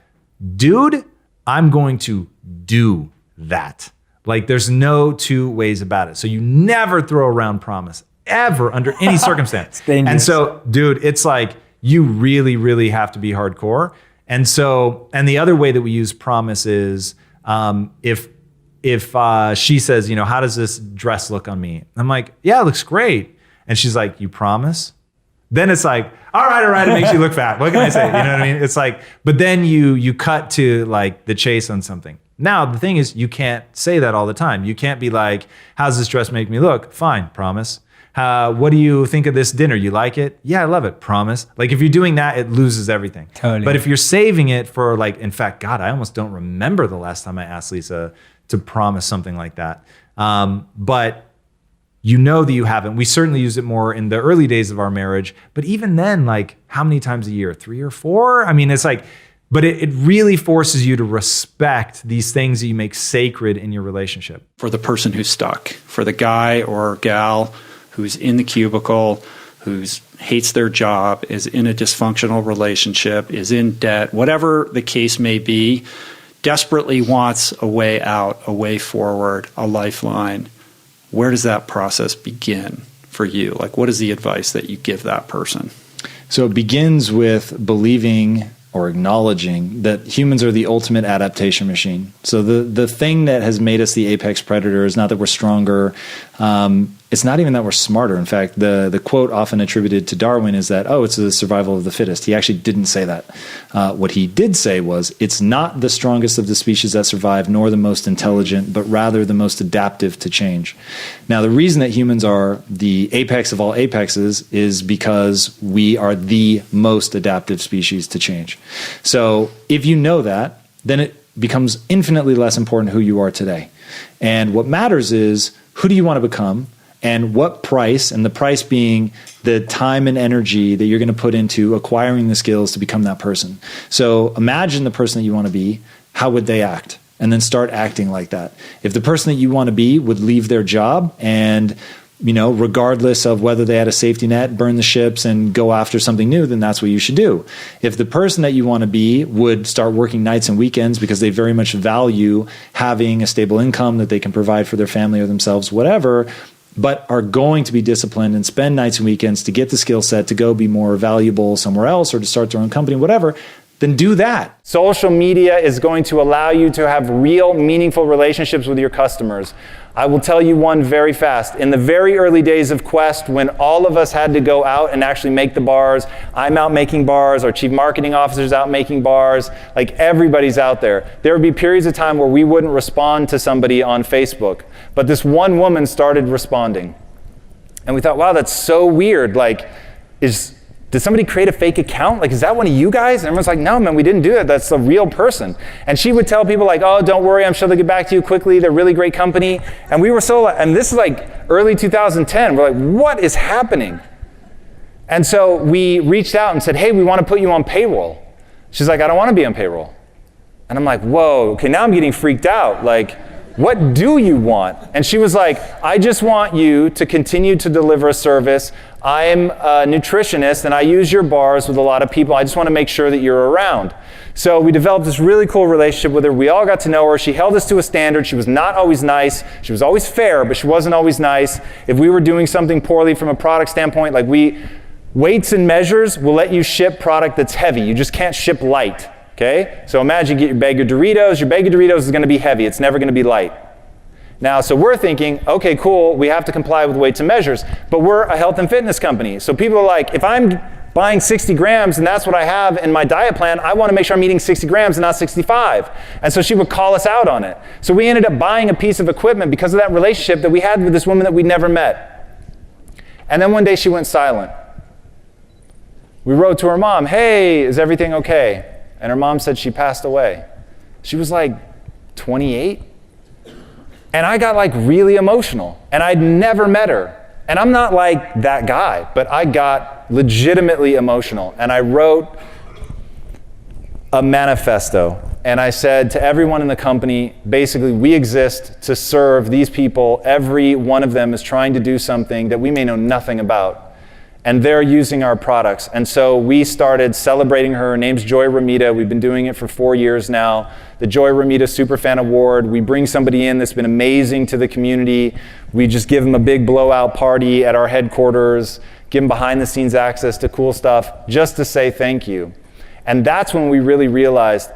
dude, I'm going to do that. Like there's no two ways about it. So you never throw around promise, ever, under any circumstance. And so, dude, it's like, you really, really have to be hardcore. And so, and the other way that we use promise is if if she says, you know, how does this dress look on me? I'm like, yeah, it looks great. And she's like, you promise? Then it's like, all right, it makes you look fat. What can I say? You know what I mean? It's like, but then you cut to like the chase on something. Now, the thing is, you can't say that all the time. You can't be like, how's this dress make me look? Fine, promise. What do you think of this dinner? You like it? Yeah, I love it. Promise. Like if you're doing that, it loses everything. Totally. But if you're saving it for like, in fact, God, I almost don't remember the last time I asked Lisa to promise something like that. But you know that you haven't. We certainly use it more in the early days of our marriage. But even then, like how many times a year? 3 or 4? I mean, it's like, but it really forces you to respect these things that you make sacred in your relationship. For the person who's stuck, for the guy or gal who's in the cubicle, who hates their job, is in a dysfunctional relationship, is in debt, whatever the case may be, desperately wants a way out, a way forward, a lifeline. Where does that process begin for you? Like, what is the advice that you give that person? So it begins with believing or acknowledging that humans are the ultimate adaptation machine. So the thing that has made us the apex predator is not that we're stronger. It's not even that we're smarter. In fact, the quote often attributed to Darwin is that, oh, it's the survival of the fittest. He actually didn't say that. What he did say was, it's not the strongest of the species that survive, nor the most intelligent, but rather the most adaptive to change. Now, the reason that humans are the apex of all apexes is because we are the most adaptive species to change. So if you know that, then it becomes infinitely less important who you are today. And what matters is, who do you want to become? And what price, and the price being the time and energy that you're going to put into acquiring the skills to become that person. So imagine the person that you want to be, how would they act? And then start acting like that. If the person that you want to be would leave their job and, you know, regardless of whether they had a safety net, burn the ships and go after something new, then that's what you should do. If the person that you want to be would start working nights and weekends because they very much value having a stable income that they can provide for their family or themselves, whatever, but are going to be disciplined and spend nights and weekends to get the skill set to go be more valuable somewhere else or to start their own company, whatever, then do that. Social media is going to allow you to have real, meaningful relationships with your customers. I will tell you one very fast. In the very early days of Quest, when all of us had to go out and actually make the bars, I'm out making bars, our chief marketing officer's out making bars, like everybody's out there. There would be periods of time where we wouldn't respond to somebody on Facebook. But this one woman started responding. And we thought, wow, that's so weird. Like, did somebody create a fake account? Like, is that one of you guys? And everyone's like, no, man, we didn't do that. That's a real person. And she would tell people like, oh, don't worry, I'm sure they'll get back to you quickly. They're a really great company. And we were so, and this is like early 2010. We're like, what is happening? And so we reached out and said, hey, we want to put you on payroll. She's like, I don't want to be on payroll. And I'm like, whoa, okay, now I'm getting freaked out. Like, what do you want? And she was like, I just want you to continue to deliver a service. I'm a nutritionist and I use your bars with a lot of people. I just want to make sure that you're around. So we developed this really cool relationship with her. We all got to know her. She held us to a standard. She was not always nice. She was always fair, but she wasn't always nice. If we were doing something poorly from a product standpoint, like weights and measures will let you ship product that's heavy. You just can't ship light. Okay, so imagine you get your bag of Doritos. Your bag of Doritos is going to be heavy. It's never going to be light. Now, so we're thinking, okay, cool, we have to comply with weights and measures, but we're a health and fitness company. So people are like, if I'm buying 60 grams and that's what I have in my diet plan, I want to make sure I'm eating 60 grams and not 65. And so she would call us out on it. So we ended up buying a piece of equipment because of that relationship that we had with this woman that we'd never met. And then one day she went silent. We wrote to her mom, hey, is everything okay? And her mom said she passed away. She was like 28. And I got like really emotional. And I'd never met her. And I'm not like that guy, but I got legitimately emotional. And I wrote a manifesto. And I said to everyone in the company, basically, we exist to serve these people. Every one of them is trying to do something that we may know nothing about. And they're using our products. And so we started celebrating her. Her name's Joy Ramita. We've been doing it for 4 years now. The Joy Ramita Superfan Award. We bring somebody in that's been amazing to the community. We just give them a big blowout party at our headquarters, give them behind the scenes access to cool stuff, just to say thank you. And that's when we really realized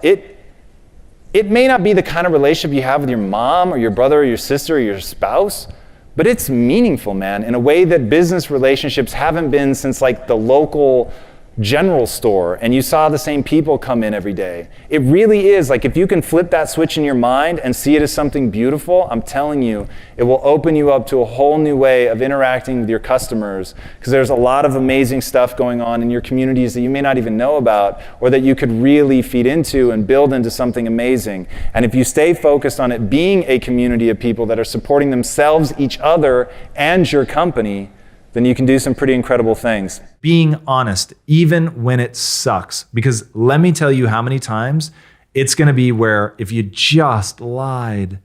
It may not be the kind of relationship you have with your mom or your brother or your sister or your spouse, but it's meaningful, man, in a way that business relationships haven't been since like the local general store and you saw the same people come in every day. It really is like if you can flip that switch in your mind and see it as something beautiful, I'm telling you, it will open you up to a whole new way of interacting with your customers, because there's a lot of amazing stuff going on in your communities that you may not even know about, or that you could really feed into and build into something amazing. And if you stay focused on it being a community of people that are supporting themselves, each other, and your company, then you can do some pretty incredible things. Being honest, even when it sucks. Because let me tell you how many times it's gonna be where if you just lied,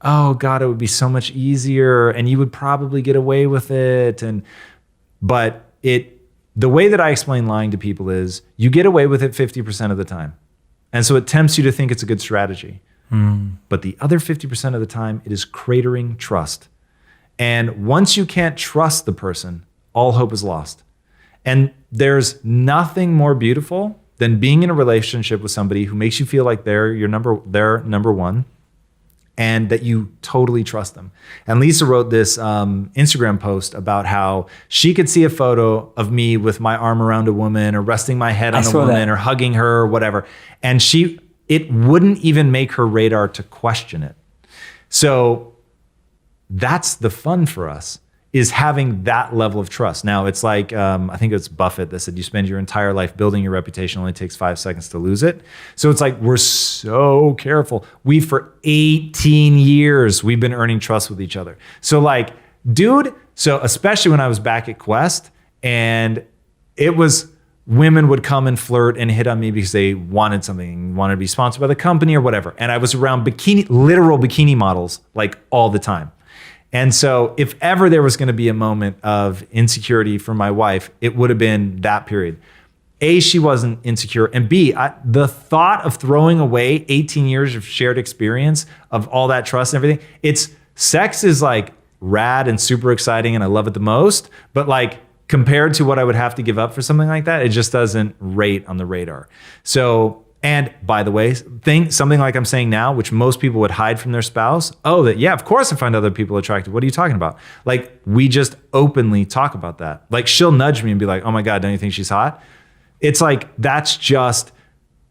oh God, it would be so much easier and you would probably get away with it. But the way that I explain lying to people is you get away with it 50% of the time. And so it tempts you to think it's a good strategy. But the other 50% of the time, it is cratering trust. And once you can't trust the person, all hope is lost. And there's nothing more beautiful than being in a relationship with somebody who makes you feel like they're number one, and that you totally trust them. And Lisa wrote this Instagram post about how she could see a photo of me with my arm around a woman or resting my head on a woman or hugging her or whatever. And it wouldn't even make her radar to question it. So that's the fun for us, is having that level of trust. Now, it's like, I think it's Buffett that said you spend your entire life building your reputation, only takes 5 seconds to lose it. So it's like, we're so careful. For 18 years, we've been earning trust with each other. So like, dude, so especially when I was back at Quest, and it was, women would come and flirt and hit on me because they wanted something, wanted to be sponsored by the company or whatever. And I was around literal bikini models like all the time. And so if ever there was going to be a moment of insecurity for my wife, it would have been that period. A, she wasn't insecure. And B, the thought of throwing away 18 years of shared experience of all that trust and everything, sex is like rad and super exciting and I love it the most. But like compared to what I would have to give up for something like that, it just doesn't rate on the radar. So, and by the way, something like I'm saying now, which most people would hide from their spouse, of course I find other people attractive. What are you talking about? Like, we just openly talk about that. Like, she'll nudge me and be like, oh my God, don't you think she's hot? It's like, that's just,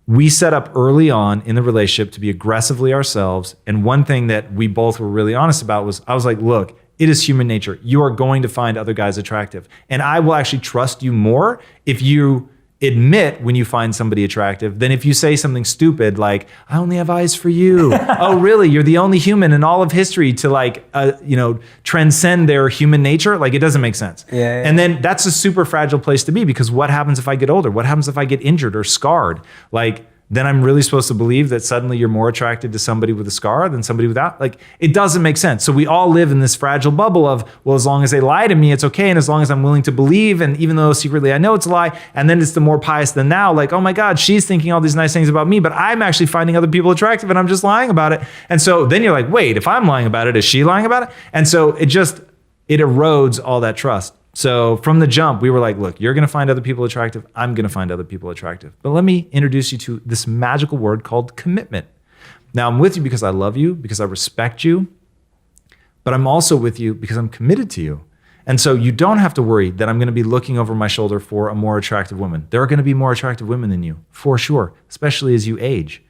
we set up early on in the relationship to be aggressively ourselves. And one thing that we both were really honest about was, I was like, look, it is human nature. You are going to find other guys attractive. And I will actually trust you more if you admit when you find somebody attractive than if you say something stupid like, I only have eyes for you. Oh, really? You're the only human in all of history to like, transcend their human nature? Like, it doesn't make sense. Yeah. And then that's a super fragile place to be, because what happens if I get older? What happens if I get injured or scarred? Like, then I'm really supposed to believe that suddenly you're more attracted to somebody with a scar than somebody without? Like, it doesn't make sense. So we all live in this fragile bubble of, well, as long as they lie to me, it's okay. And as long as I'm willing to believe, and even though secretly I know it's a lie, and then it's the more pious than now, like, oh my God, she's thinking all these nice things about me, but I'm actually finding other people attractive and I'm just lying about it. And so then you're like, wait, if I'm lying about it, is she lying about it? And so it erodes all that trust. So from the jump, we were like, look, you're going to find other people attractive. I'm going to find other people attractive. But let me introduce you to this magical word called commitment. Now, I'm with you because I love you, because I respect you, but I'm also with you because I'm committed to you. And so you don't have to worry that I'm going to be looking over my shoulder for a more attractive woman. There are going to be more attractive women than you, for sure, especially as you age.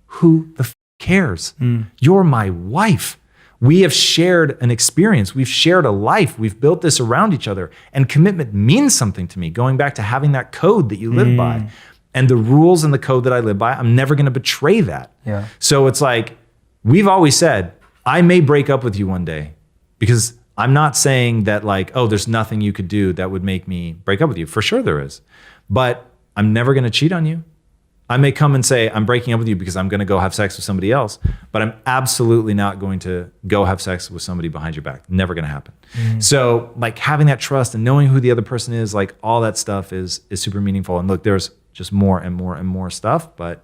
Who the cares? You're my wife. We have shared an experience. We've shared a life. We've built this around each other. And commitment means something to me, going back to having that code that you live by. And the rules and the code that I live by, I'm never going to betray that. Yeah. So it's like, we've always said, I may break up with you one day, because I'm not saying that like, oh, there's nothing you could do that would make me break up with you. For sure there is. But I'm never going to cheat on you. I may come and say, I'm breaking up with you because I'm going to go have sex with somebody else, but I'm absolutely not going to go have sex with somebody behind your back. Never going to happen. So like having that trust and knowing who the other person is, like all that stuff is super meaningful. And look, there's just more and more and more stuff, but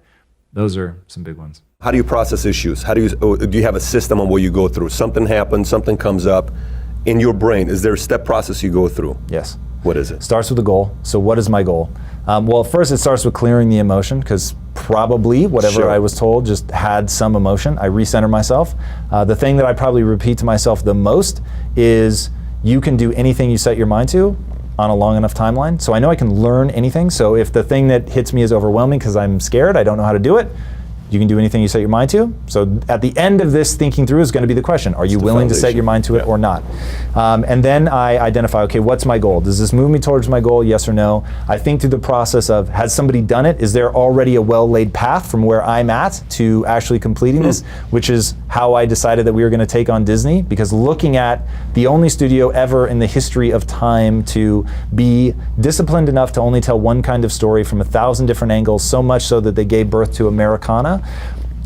those are some big ones. How do you process issues? Do you have a system on what you go through? Something happens, something comes up in your brain. Is there a step process you go through? Yes. What is it? Starts with a goal. So what is my goal? Well, first it starts with clearing the emotion, because probably whatever Sure. I was told just had some emotion. I recenter myself. The thing that I probably repeat to myself the most is you can do anything you set your mind to on a long enough timeline. So I know I can learn anything. So if the thing that hits me is overwhelming because I'm scared, I don't know how to do it, you can do anything you set your mind to. So at the end of this thinking through is going to be the question, are you willing to set your mind to it or not? And then I identify, okay, what's my goal? Does this move me towards my goal, yes or no? I think through the process of, has somebody done it? Is there already a well-laid path from where I'm at to actually completing this? Which is how I decided that we were going to take on Disney, because looking at the only studio ever in the history of time to be disciplined enough to only tell one kind of story from 1,000 different angles, so much so that they gave birth to Americana,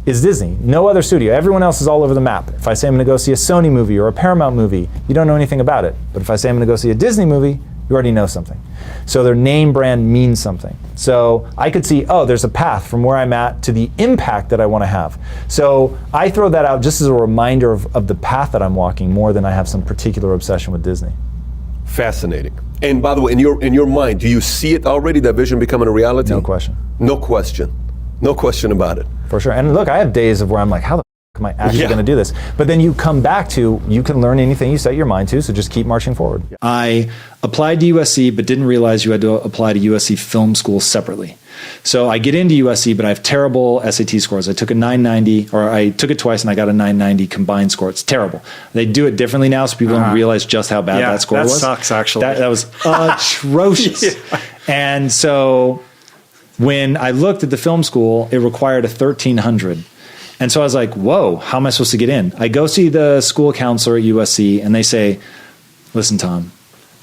is Disney. No other studio. Everyone else is all over the map. If I say I'm going to go see a Sony movie or a Paramount movie, you don't know anything about it. But if I say I'm going to go see a Disney movie, you already know something. So their name brand means something. So I could see, oh, there's a path from where I'm at to the impact that I want to have. So I throw that out just as a reminder of the path that I'm walking, more than I have some particular obsession with Disney. Fascinating. And by the way, in your mind, do you see it already, that vision becoming a reality? No question. No question. No question about it. For sure. And look, I have days of where I'm like, how the f am I actually going to do this? But then you come back to, you can learn anything you set your mind to, so just keep marching forward. I applied to USC, but didn't realize you had to apply to USC Film School separately. So I get into USC, but I have terrible SAT scores. I took a 990, or I took it twice and I got a 990 combined score. It's terrible. They do it differently now, so people don't realize just how bad that score was. That sucks, actually. That was atrocious. And so when I looked at the film school, it required a 1300. And so I was like, whoa, how am I supposed to get in? I go see the school counselor at USC and they say, listen, Tom,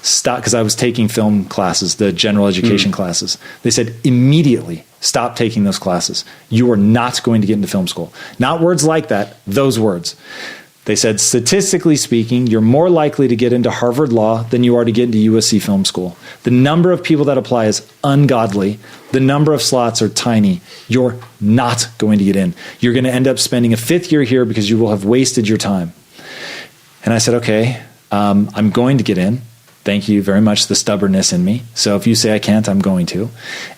stop, because I was taking film classes, the general education classes. They said, immediately stop taking those classes. You are not going to get into film school. Not words like that, those words. They said, statistically speaking, you're more likely to get into Harvard Law than you are to get into USC Film School. The number of people that apply is ungodly. The number of slots are tiny. You're not going to get in. You're going to end up spending a 5th year here because you will have wasted your time. And I said, okay, I'm going to get in. Thank you very much, the stubbornness in me. So if you say I can't, I'm going to.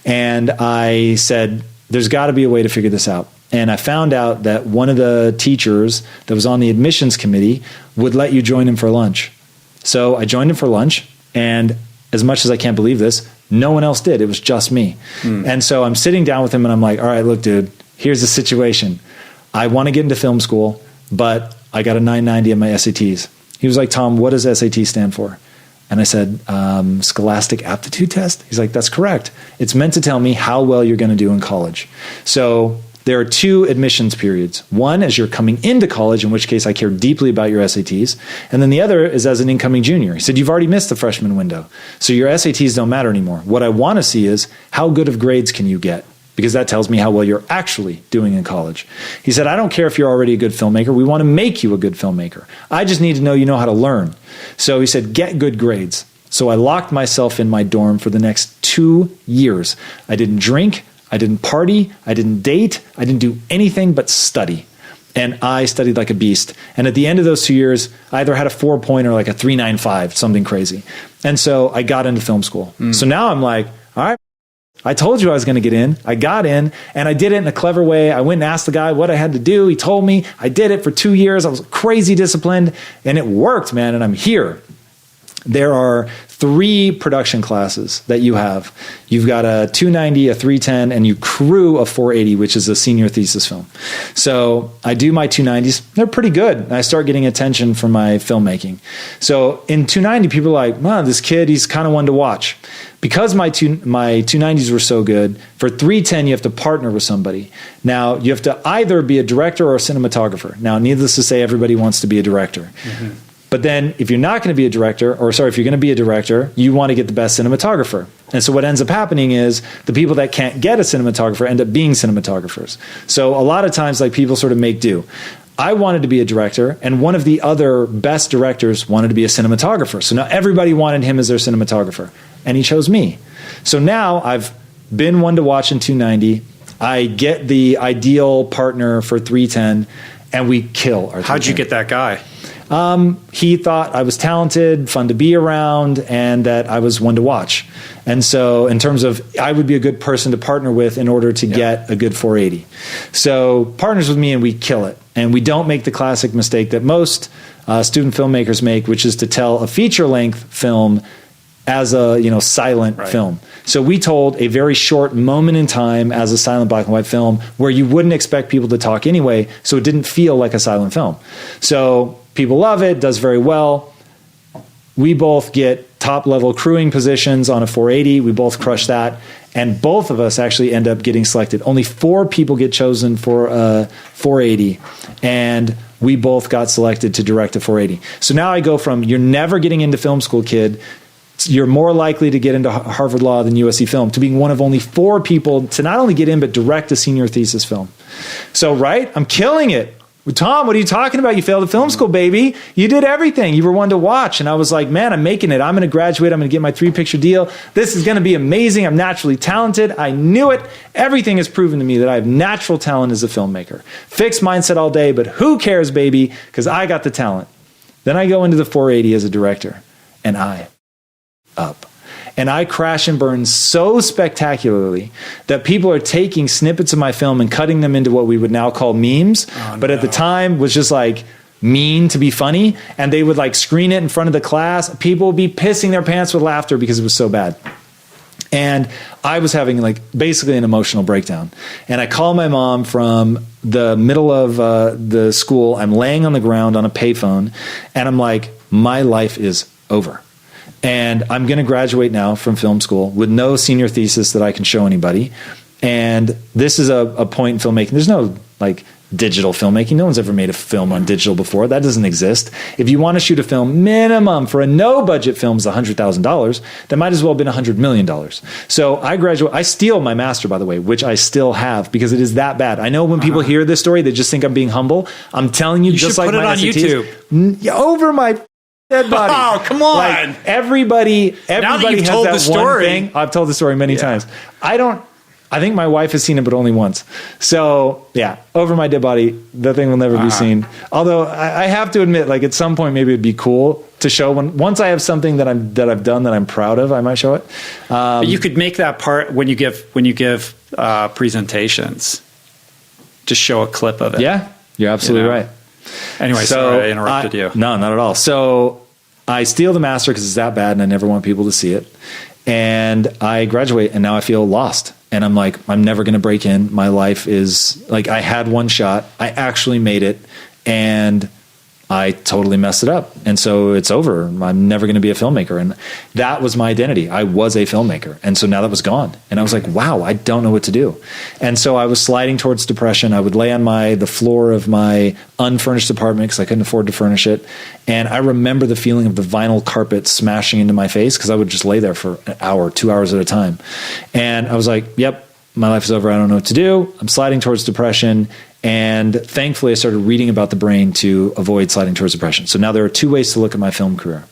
And I said, there's got to be a way to figure this out. And I found out that one of the teachers that was on the admissions committee would let you join him for lunch. So I joined him for lunch, and as much as I can't believe this, no one else did. It was just me. And so I'm sitting down with him and I'm like, all right, look, dude, here's the situation. I want to get into film school, but I got a 990 on my SATs. He was like, Tom, what does SAT stand for? And I said, Scholastic Aptitude Test? He's like, that's correct. It's meant to tell me how well you're going to do in college. So there are 2 admissions periods. One is you're coming into college, in which case I care deeply about your SATs. And then the other is as an incoming junior. He said, you've already missed the freshman window, so your SATs don't matter anymore. What I want to see is how good of grades can you get, because that tells me how well you're actually doing in college. He said, I don't care if you're already a good filmmaker. We want to make you a good filmmaker. I just need to know you know how to learn. So he said, get good grades. So I locked myself in my dorm for the next 2 years. I didn't drink. I didn't party, I didn't date, I didn't do anything but study. And I studied like a beast. And at the end of those 2 years, I either had a 4.0 or like a 395, something crazy. And so I got into film school. So now I'm like, all right, I told you I was going to get in. I got in, and I did it in a clever way. I went and asked the guy what I had to do. He told me. I did it for 2 years. I was crazy disciplined, and it worked, man, and I'm here. There are 3 production classes that you have. You've got a 290, a 310, and you crew a 480, which is a senior thesis film. So I do my 290s. They're pretty good. I start getting attention from my filmmaking. So in 290, people are like, wow, this kid, he's kind of one to watch. Because my 290s were so good, for 310, you have to partner with somebody. Now, you have to either be a director or a cinematographer. Now, needless to say, everybody wants to be a director. But then if you're not going to be a director, or sorry, if you're going to be a director, you want to get the best cinematographer. And so what ends up happening is the people that can't get a cinematographer end up being cinematographers. So a lot of times, like, people sort of make do. I wanted to be a director, and one of the other best directors wanted to be a cinematographer. So now everybody wanted him as their cinematographer, and he chose me. So now I've been one to watch in 290. I get the ideal partner for 310, and we kill our 310. How'd you get that guy? He thought I was talented, fun to be around, and that I was one to watch. And so in terms of, I would be a good person to partner with in order to get a good 480. So partners with me and we kill it. And we don't make the classic mistake that most student filmmakers make, which is to tell a feature-length film as a silent film. So we told a very short moment in time as a silent black and white film where you wouldn't expect people to talk anyway, so it didn't feel like a silent film. So people love it, does very well. We both get top-level crewing positions on a 480. We both crush that. And both of us actually end up getting selected. Only 4 people get chosen for a 480. And we both got selected to direct a 480. So now I go from, you're never getting into film school, kid, you're more likely to get into Harvard Law than USC Film, to being one of only 4 people to not only get in, but direct a senior thesis film. So, right, I'm killing it. Tom, what are you talking about? You failed at film school, baby. You did everything. You were one to watch. And I was like, man, I'm making it. I'm going to graduate. I'm going to get my 3-picture deal. This is going to be amazing. I'm naturally talented. I knew it. Everything has proven to me that I have natural talent as a filmmaker. Fixed mindset all day, but who cares, baby? Because I got the talent. Then I go into the 480 as a director, and I up. And I crash and burn so spectacularly that people are taking snippets of my film and cutting them into what we would now call memes. But at the time was just like mean to be funny. And they would like screen it in front of the class. People would be pissing their pants with laughter because it was so bad. And I was having like basically an emotional breakdown. And I call my mom from the middle of the school. I'm laying on the ground on a payphone. And I'm like, my life is over. And I'm going to graduate now from film school with no senior thesis that I can show anybody. And this is a point in filmmaking. There's no like digital filmmaking. No one's ever made a film on digital before. That doesn't exist. If you want to shoot a film, minimum for a no budget film is $100,000. That might as well have been $100 million. So I graduate. I steal my master, by the way, which I still have because it is that bad. I know when people hear this story, they just think I'm being humble. I'm telling you, just like my SATs, you should put it on YouTube. Over my dead body. Oh, come on. Like everybody now that has you've told that the story. one thing. I've told the story many times. I think my wife has seen it, but only once. So yeah, over my dead body, the thing will never be seen. Although I have to admit, like at some point, maybe it'd be cool to show once I have something that I've done that I'm proud of, I might show it. But you could make that part when you give presentations. Just show a clip of it. Yeah, you're absolutely right. Anyway, sorry I interrupted you. No, not at all. So I steal the master because it's that bad and I never want people to see it. And I graduate and now I feel lost. And I'm like, I'm never going to break in. My life is like, I had one shot. I actually made it. And I totally messed it up. And so it's over. I'm never going to be a filmmaker. And that was my identity. I was a filmmaker. And so now that was gone. And I was like, wow, I don't know what to do. And so I was sliding towards depression. I would lay on the floor of my unfurnished apartment because I couldn't afford to furnish it. And I remember the feeling of the vinyl carpet smashing into my face because I would just lay there for an hour, 2 hours at a time. And I was like, yep, my life is over. I don't know what to do. I'm sliding towards depression. And thankfully, I started reading about the brain to avoid sliding towards depression. So now there are 2 ways to look at my film career.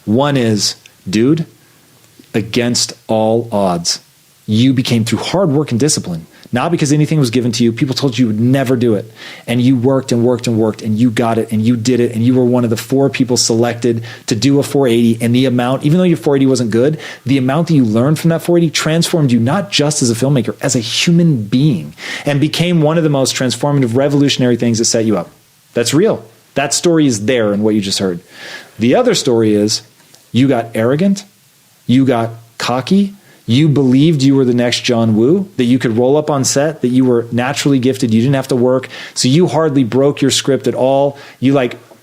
One is, dude, against all odds, you became through hard work and discipline, not because anything was given to you. People told you would never do it. And you worked and worked and worked, and you got it, and you did it, and you were one of the 4 people selected to do a 480. And the amount, even though your 480 wasn't good, the amount that you learned from that 480 transformed you not just as a filmmaker, as a human being, and became one of the most transformative, revolutionary things that set you up. That's real. That story is there in what you just heard. The other story is you got arrogant, you got cocky, you believed you were the next John Woo, that you could roll up on set, that you were naturally gifted, you didn't have to work, so you hardly broke your script at all.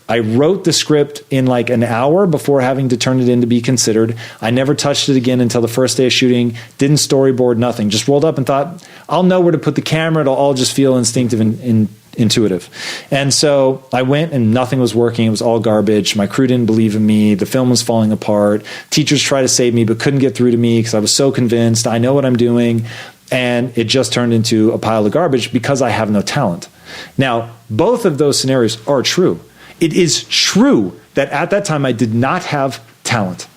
I wrote the script in like an hour before having to turn it in to be considered. I never touched it again until the first day of shooting, didn't storyboard, nothing. Just rolled up and thought, I'll know where to put the camera, it'll all just feel instinctive and intuitive. And so I went and nothing was working. It was all garbage. My crew didn't believe in me. The film was falling apart. Teachers tried to save me, but couldn't get through to me because I was so convinced I know what I'm doing. And it just turned into a pile of garbage because I have no talent. Now, both of those scenarios are true. It is true that at that time I did not have talent.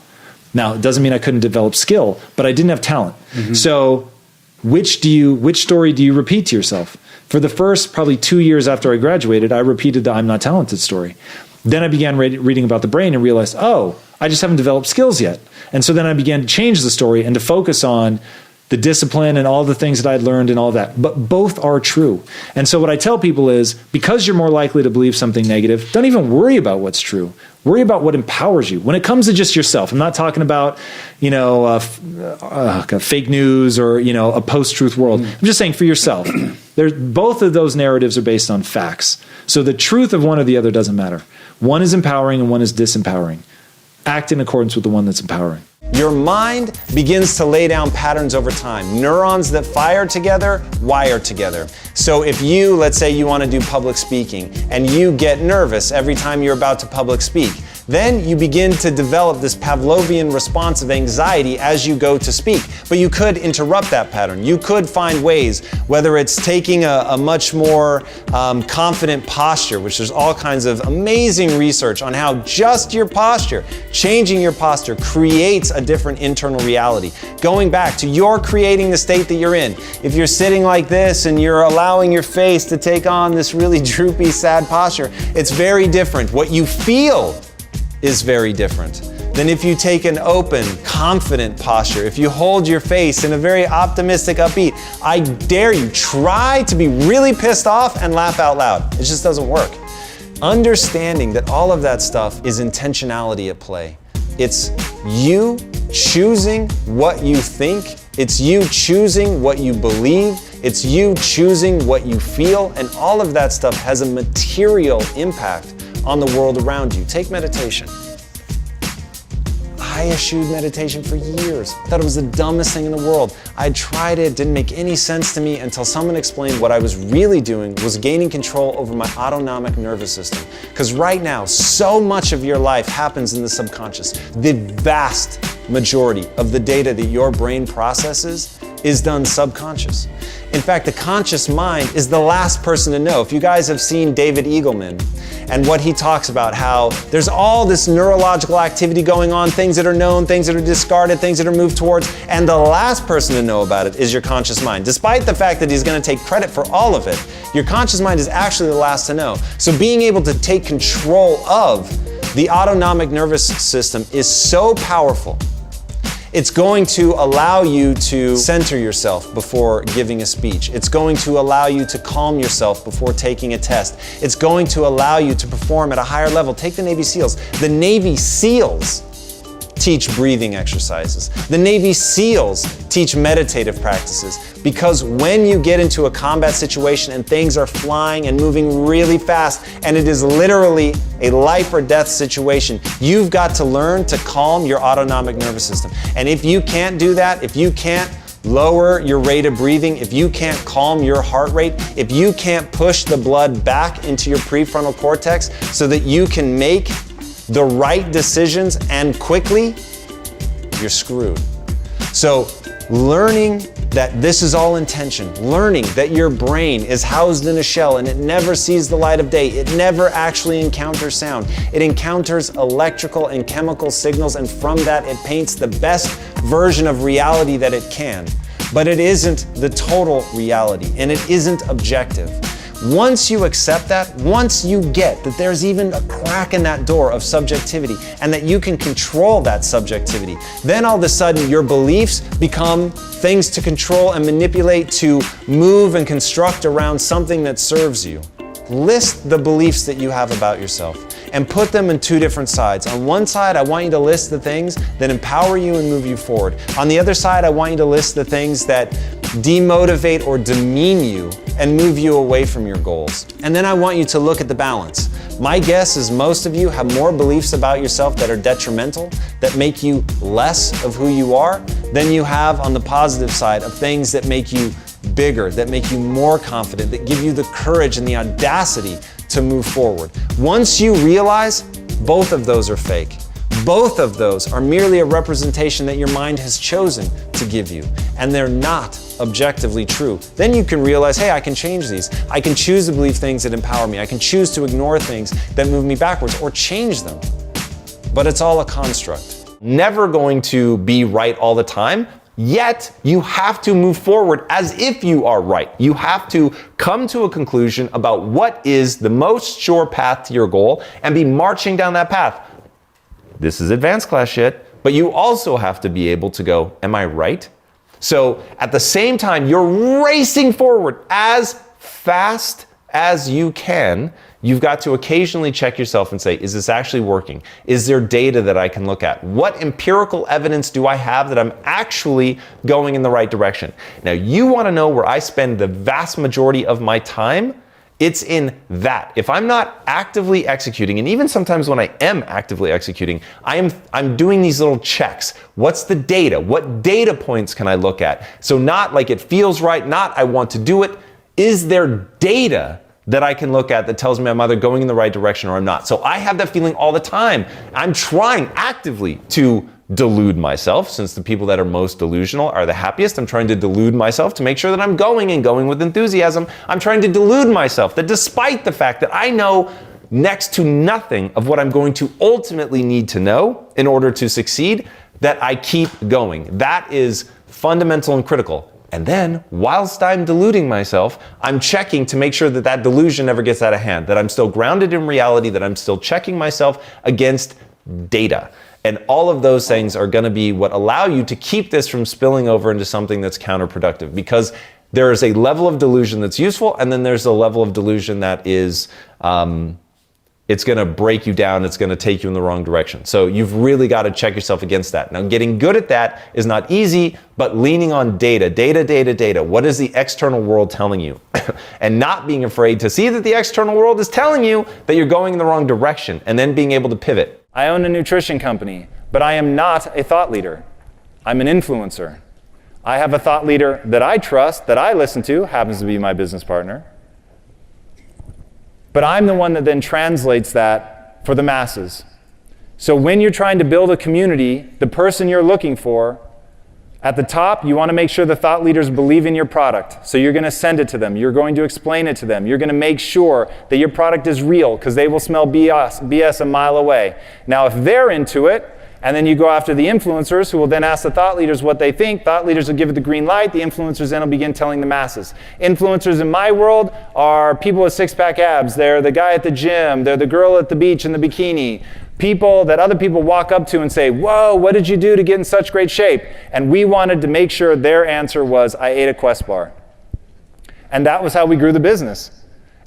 Now, it doesn't mean I couldn't develop skill, but I didn't have talent. Mm-hmm. So which story do you repeat to yourself? For the first probably 2 years after I graduated, I repeated the I'm not talented story. Then I began reading about the brain and realized, oh, I just haven't developed skills yet. And so then I began to change the story and to focus on the discipline and all the things that I'd learned and all that. But both are true. And so what I tell people is, because you're more likely to believe something negative, don't even worry about what's true. Worry about what empowers you. When it comes to just yourself, I'm not talking about, fake news or, a post-truth world. I'm just saying for yourself. Both of those narratives are based on facts. So the truth of one or the other doesn't matter. One is empowering and one is disempowering. Act in accordance with the one that's empowering. Your mind begins to lay down patterns over time. Neurons that fire together, wire together. So if you, let's say you want to do public speaking, and you get nervous every time you're about to public speak, then you begin to develop this Pavlovian response of anxiety as you go to speak. But you could interrupt that pattern. You could find ways, whether it's taking a much more confident posture, which there's all kinds of amazing research on how just your posture, changing your posture, creates a different internal reality. Going back to you're creating the state that you're in. If you're sitting like this and you're allowing your face to take on this really droopy, sad posture, it's very different. What you feel is very different than if you take an open, confident posture. If you hold your face in a very optimistic, upbeat, I dare you, try to be really pissed off and laugh out loud. It just doesn't work. Understanding that all of that stuff is intentionality at play. It's you choosing what you think. It's you choosing what you believe. It's you choosing what you feel. And all of that stuff has a material impact on the world around you. Take meditation. I eschewed meditation for years. I thought it was the dumbest thing in the world. I tried it, didn't make any sense to me until someone explained what I was really doing was gaining control over my autonomic nervous system. Because right now, so much of your life happens in the subconscious. The vast majority of the data that your brain processes is done subconscious. In fact, the conscious mind is the last person to know. If you guys have seen David Eagleman and what he talks about, how there's all this neurological activity going on, things that are known, things that are discarded, things that are moved towards, and the last person to know about it is your conscious mind. Despite the fact that he's going to take credit for all of it, your conscious mind is actually the last to know. So being able to take control of the autonomic nervous system is so powerful. It's going to allow you to center yourself before giving a speech. It's going to allow you to calm yourself before taking a test. It's going to allow you to perform at a higher level. Take the Navy SEALs. The Navy SEALs teach breathing exercises. The Navy SEALs teach meditative practices, because when you get into a combat situation and things are flying and moving really fast and it is literally a life or death situation, you've got to learn to calm your autonomic nervous system. And if you can't do that, if you can't lower your rate of breathing, if you can't calm your heart rate, if you can't push the blood back into your prefrontal cortex so that you can make the right decisions and quickly, you're screwed. So learning that this is all intention, learning that your brain is housed in a shell and it never sees the light of day, it never actually encounters sound, it encounters electrical and chemical signals, and from that it paints the best version of reality that it can. But it isn't the total reality, and it isn't objective. Once you accept that, once you get that there's even a crack in that door of subjectivity and that you can control that subjectivity, then all of a sudden your beliefs become things to control and manipulate, to move and construct around something that serves you. List the beliefs that you have about yourself and put them in two different sides. On one side, I want you to list the things that empower you and move you forward. On the other side, I want you to list the things that demotivate or demean you and move you away from your goals. And then I want you to look at the balance. My guess is most of you have more beliefs about yourself that are detrimental, that make you less of who you are, than you have on the positive side of things that make you bigger, that make you more confident, that give you the courage and the audacity to move forward. Once you realize both of those are fake, both of those are merely a representation that your mind has chosen to give you, and they're not objectively true, then you can realize, hey, I can change these. I can choose to believe things that empower me. I can choose to ignore things that move me backwards or change them. But it's all a construct. Never going to be right all the time, Yet, you have to move forward as if you are right. You have to come to a conclusion about what is the most sure path to your goal and be marching down that path. This is advanced class shit, but you also have to be able to go, am I right? So at the same time, you're racing forward as fast as you can. You've got to occasionally check yourself and say, is this actually working? Is there data that I can look at? What empirical evidence do I have that I'm actually going in the right direction? Now, you want to know where I spend the vast majority of my time? It's in that. If I'm not actively executing, and even sometimes when I am actively executing, I'm doing these little checks. What's the data? What data points can I look at? So not like it feels right, not I want to do it. Is there data that I can look at that tells me I'm either going in the right direction or I'm not? So I have that feeling all the time. I'm trying actively to delude myself, since the people that are most delusional are the happiest. I'm trying to delude myself to make sure that I'm going with enthusiasm. I'm trying to delude myself that despite the fact that I know next to nothing of what I'm going to ultimately need to know in order to succeed, that I keep going. That is fundamental and critical. And then, whilst I'm deluding myself, I'm checking to make sure that that delusion never gets out of hand, that I'm still grounded in reality, that I'm still checking myself against data. And all of those things are going to be what allow you to keep this from spilling over into something that's counterproductive, because there is a level of delusion that's useful, and then there's a level of delusion that is, it's going to break you down, it's going to take you in the wrong direction. So you've really got to check yourself against that. Now, getting good at that is not easy, but leaning on data. What is the external world telling you? And not being afraid to see that the external world is telling you that you're going in the wrong direction, and then being able to pivot. I own a nutrition company, but I am not a thought leader. I'm an influencer. I have a thought leader that I trust, that I listen to, happens to be my business partner. But I'm the one that then translates that for the masses. So when you're trying to build a community, the person you're looking for, at the top, you want to make sure the thought leaders believe in your product. So you're going to send it to them. You're going to explain it to them. You're going to make sure that your product is real, because they will smell BS a mile away. Now, if they're into it, and then you go after the influencers, who will then ask the thought leaders what they think. Thought leaders will give it the green light. The influencers then will begin telling the masses. Influencers in my world are people with six-pack abs. They're the guy at the gym. They're the girl at the beach in the bikini. People that other people walk up to and say, whoa, what did you do to get in such great shape? And we wanted to make sure their answer was, I ate a Quest bar. And that was how we grew the business.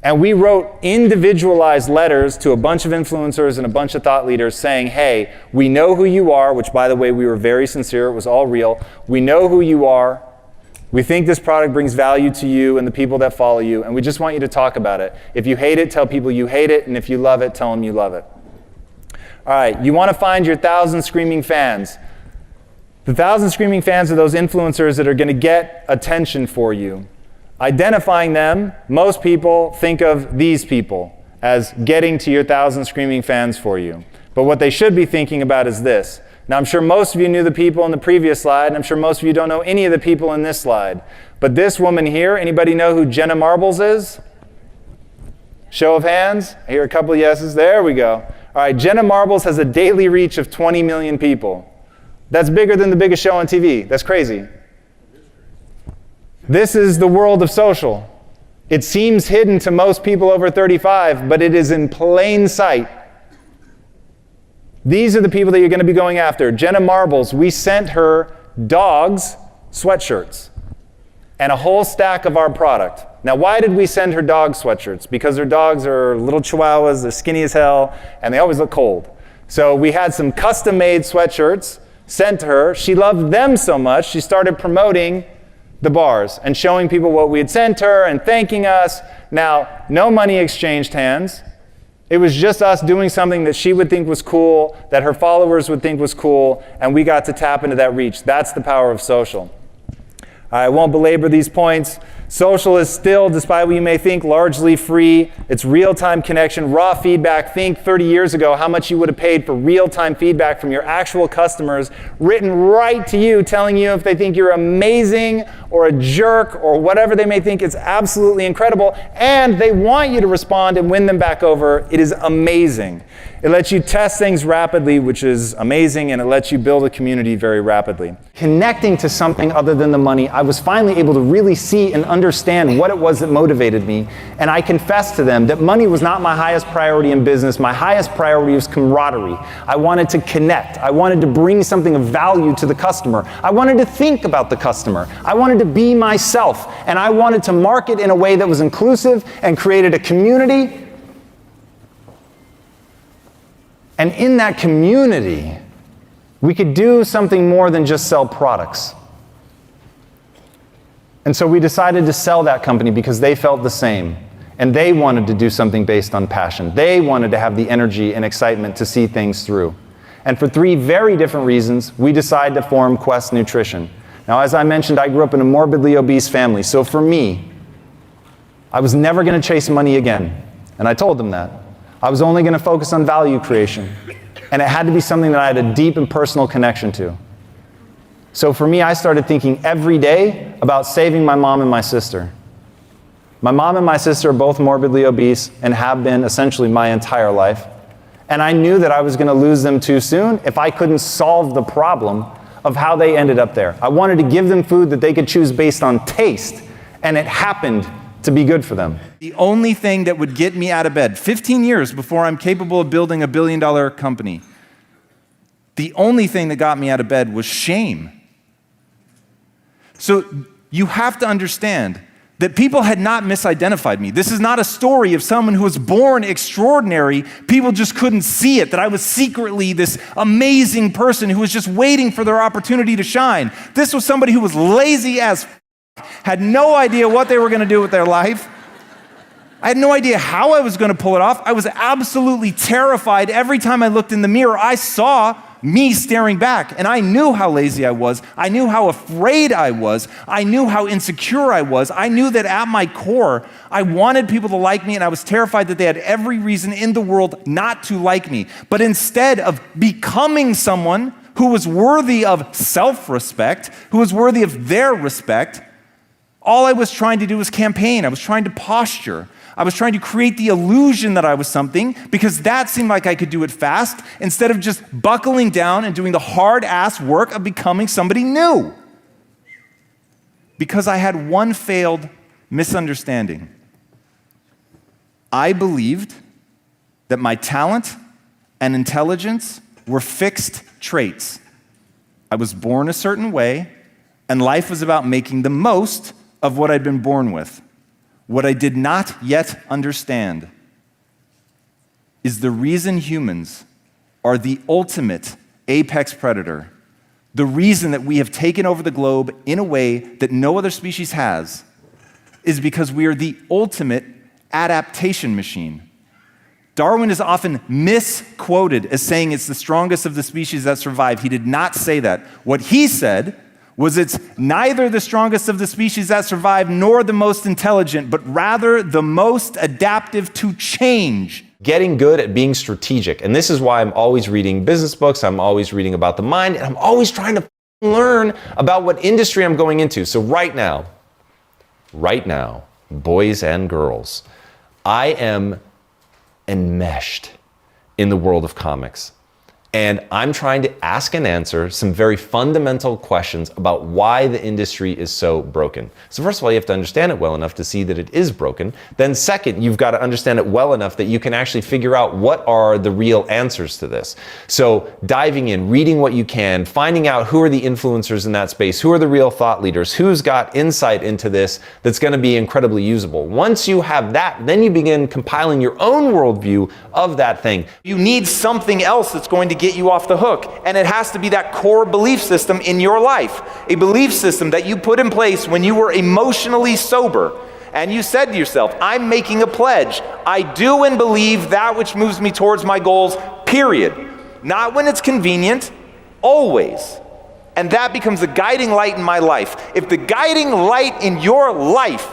And we wrote individualized letters to a bunch of influencers and a bunch of thought leaders saying, hey, we know who you are, which, by the way, we were very sincere. It was all real. We know who you are. We think this product brings value to you and the people that follow you, and we just want you to talk about it. If you hate it, tell people you hate it, and if you love it, tell them you love it. All right, you want to find your 1,000 screaming fans. The 1,000 screaming fans are those influencers that are going to get attention for you. Identifying them, most people think of these people as getting to your 1,000 screaming fans for you. But what they should be thinking about is this. Now, I'm sure most of you knew the people in the previous slide, and I'm sure most of you don't know any of the people in this slide. But this woman here, anybody know who Jenna Marbles is? Show of hands. I hear a couple of yeses. There we go. All right, Jenna Marbles has a daily reach of 20 million people. That's bigger than the biggest show on TV. That's crazy. This is the world of social. It seems hidden to most people over 35, but it is in plain sight. These are the people that you're going to be going after. Jenna Marbles, we sent her dogs' sweatshirts and a whole stack of our product. Now, why did we send her dog sweatshirts? Because her dogs are little chihuahuas, they're skinny as hell, and they always look cold. So we had some custom-made sweatshirts sent to her. She loved them so much, she started promoting the bars and showing people what we had sent her and thanking us. Now, no money exchanged hands. It was just us doing something that she would think was cool, that her followers would think was cool, and we got to tap into that reach. That's the power of social. I won't belabor these points. Social is still, despite what you may think, largely free. It's real-time connection, raw feedback. Think 30 years ago how much you would have paid for real-time feedback from your actual customers, written right to you, telling you if they think you're amazing or a jerk or whatever they may think. It's absolutely incredible. And they want you to respond and win them back over. It is amazing. It lets you test things rapidly, which is amazing, and it lets you build a community very rapidly. Connecting to something other than the money, I was finally able to really see and understand what it was that motivated me. And I confessed to them that money was not my highest priority in business. My highest priority was camaraderie. I wanted to connect. I wanted to bring something of value to the customer. I wanted to think about the customer. I wanted to be myself. And I wanted to market in a way that was inclusive and created a community. And in that community, we could do something more than just sell products. And so we decided to sell that company because they felt the same. And they wanted to do something based on passion. They wanted to have the energy and excitement to see things through. And for 3 very different reasons, we decided to form Quest Nutrition. Now, as I mentioned, I grew up in a morbidly obese family. So for me, I was never going to chase money again. And I told them that. I was only going to focus on value creation. And it had to be something that I had a deep and personal connection to. So for me, I started thinking every day about saving my mom and my sister. My mom and my sister are both morbidly obese and have been essentially my entire life. And I knew that I was going to lose them too soon if I couldn't solve the problem of how they ended up there. I wanted to give them food that they could choose based on taste, and it happened to be good for them. The only thing that would get me out of bed, 15 years before I'm capable of building a billion-dollar company, the only thing that got me out of bed was shame. So you have to understand that people had not misidentified me. This is not a story of someone who was born extraordinary. People just couldn't see it, that I was secretly this amazing person who was just waiting for their opportunity to shine. This was somebody who was lazy as had no idea what they were going to do with their life. I had no idea how I was going to pull it off. I was absolutely terrified. Every time I looked in the mirror, I saw me staring back, and I knew how lazy I was. I knew how afraid I was. I knew how insecure I was. I knew that at my core, I wanted people to like me, and I was terrified that they had every reason in the world not to like me. But instead of becoming someone who was worthy of self-respect, who was worthy of their respect, all I was trying to do was campaign. I was trying to posture. I was trying to create the illusion that I was something because that seemed like I could do it fast instead of just buckling down and doing the hard-ass work of becoming somebody new. Because I had one failed misunderstanding. I believed that my talent and intelligence were fixed traits. I was born a certain way, and life was about making the most of what I'd been born with. What I did not yet understand is the reason humans are the ultimate apex predator, the reason that we have taken over the globe in a way that no other species has, is because we are the ultimate adaptation machine. Darwin is often misquoted as saying it's the strongest of the species that survive. He did not say that. What he said was it's neither the strongest of the species that survive nor the most intelligent, but rather the most adaptive to change. Getting good at being strategic. And this is why I'm always reading business books, I'm always reading about the mind, and I'm always trying to learn about what industry I'm going into. So right now, boys and girls, I am enmeshed in the world of comics. And I'm trying to ask and answer some very fundamental questions about why the industry is so broken. So first of all, you have to understand it well enough to see that it is broken. Then second, you've got to understand it well enough that you can actually figure out what are the real answers to this. So diving in, reading what you can, finding out who are the influencers in that space, who are the real thought leaders, who's got insight into this that's going to be incredibly usable. Once you have that, then you begin compiling your own worldview of that thing. You need something else that's going to get you off the hook, and it has to be that core belief system in your life, a belief system that you put in place when you were emotionally sober, and you said to yourself, I'm making a pledge. I do and believe that which moves me towards my goals, period. Not when it's convenient, always. And that becomes the guiding light in my life. If the guiding light in your life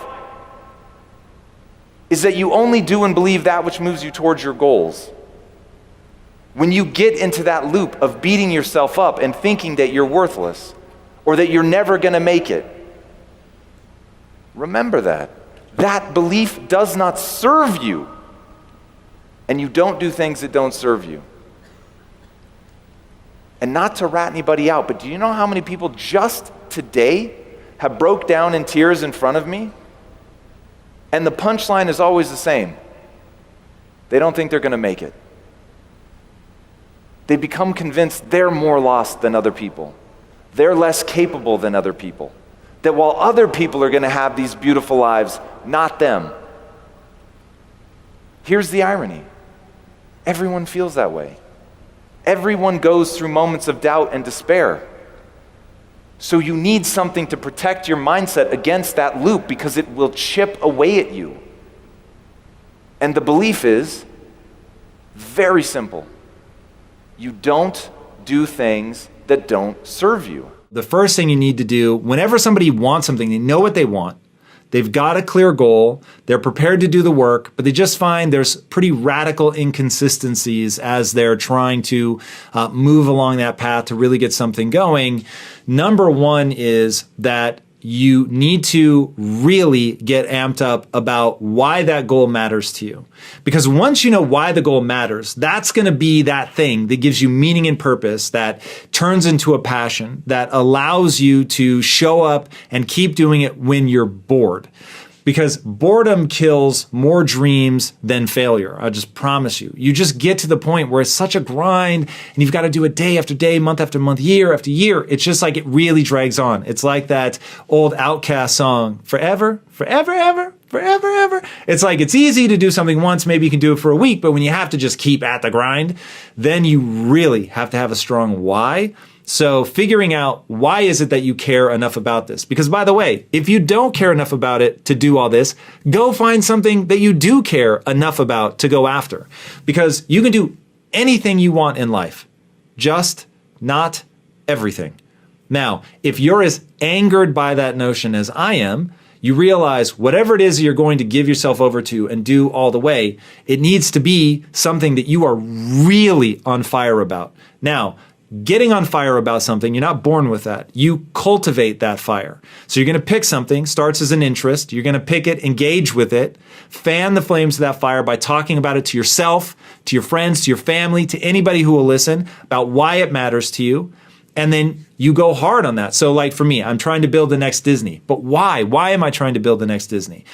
is that you only do and believe that which moves you towards your goals, when you get into that loop of beating yourself up and thinking that you're worthless or that you're never going to make it, Remember that. That belief does not serve you. And you don't do things that don't serve you. And not to rat anybody out, but do you know how many people just today have broke down in tears in front of me? And the punchline is always the same. They don't think they're going to make it. They become convinced they're more lost than other people. They're less capable than other people. That while other people are going to have these beautiful lives, not them. Here's the irony. Everyone feels that way. Everyone goes through moments of doubt and despair. So you need something to protect your mindset against that loop because it will chip away at you. And the belief is very simple. You don't do things that don't serve you. The first thing you need to do, whenever somebody wants something, they know what they want. They've got a clear goal. They're prepared to do the work, but they just find there's pretty radical inconsistencies as they're trying to move along that path to really get something going. Number one is that you need to really get amped up about why that goal matters to you. Because once you know why the goal matters, that's going to be that thing that gives you meaning and purpose, that turns into a passion, that allows you to show up and keep doing it when you're bored. Because boredom kills more dreams than failure. I just promise you. You just get to the point where it's such a grind and you've got to do it day after day, month after month, year after year. It's just like it really drags on. It's like that old Outcast song, forever, forever, ever, forever, ever. It's like it's easy to do something once, maybe you can do it for a week, but when you have to just keep at the grind, then you really have to have a strong why. So figuring out why is it that you care enough about this? Because by the way, if you don't care enough about it to do all this, go find something that you do care enough about to go after. Because you can do anything you want in life, just not everything. Now, if you're as angered by that notion as I am, you realize whatever it is you're going to give yourself over to and do all the way, it needs to be something that you are really on fire about. Now, getting on fire about something, you're not born with that. You cultivate that fire. So you're going to pick something, starts as an interest. You're going to pick it, engage with it, fan the flames of that fire by talking about it to yourself, to your friends, to your family, to anybody who will listen about why it matters to you. And then you go hard on that. So like for me, I'm trying to build the next Disney. But why? Why am I trying to build the next Disney?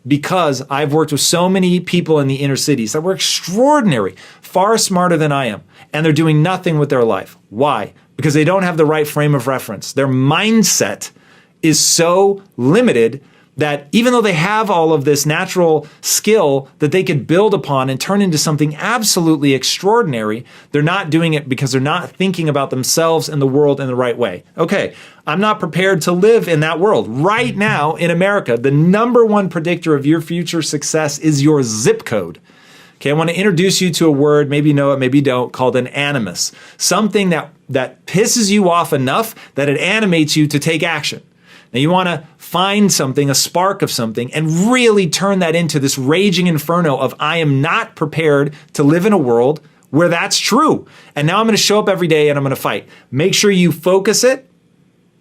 Because I've worked with so many people in the inner cities that were extraordinary, far smarter than I am, and they're doing nothing with their life. Why? Because they don't have the right frame of reference. Their mindset is so limited that even though they have all of this natural skill that they could build upon and turn into something absolutely extraordinary, they're not doing it because they're not thinking about themselves and the world in the right way. Okay, I'm not prepared to live in that world. Right now in America, the number one predictor of your future success is your zip code. Okay, I want to introduce you to a word, maybe you know it, maybe you don't, called an animus. Something that pisses you off enough that it animates you to take action. Now you want to find something, a spark of something, and really turn that into this raging inferno of I am not prepared to live in a world where that's true. And now I'm going to show up every day and I'm going to fight. Make sure you focus it,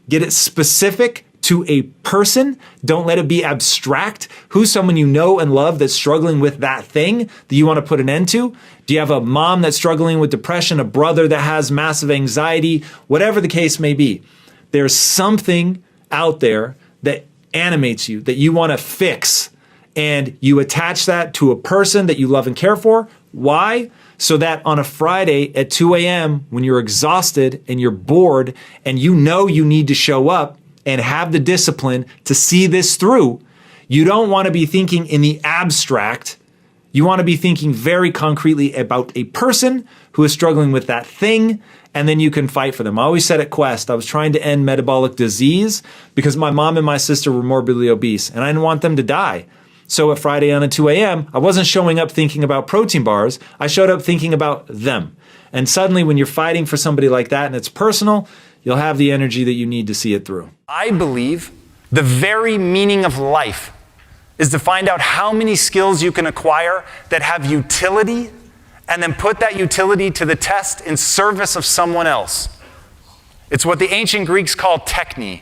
get it specific to a person. Don't let it be abstract. Who's someone you know and love that's struggling with that thing that you want to put an end to? Do you have a mom that's struggling with depression, a brother that has massive anxiety? Whatever the case may be, there's something out there that animates you, that you want to fix, and you attach that to a person that you love and care for. Why? So that on a Friday at 2 a.m. when you're exhausted and you're bored and you know you need to show up and have the discipline to see this through, you don't want to be thinking in the abstract. You want to be thinking very concretely about a person who is struggling with that thing, and then you can fight for them. I always said at Quest, I was trying to end metabolic disease because my mom and my sister were morbidly obese, and I didn't want them to die. So at Friday on at 2 a.m., I wasn't showing up thinking about protein bars. I showed up thinking about them. And suddenly when you're fighting for somebody like that and it's personal, you'll have the energy that you need to see it through. I believe the very meaning of life is to find out how many skills you can acquire that have utility and then put that utility to the test in service of someone else. It's what the ancient Greeks called techne.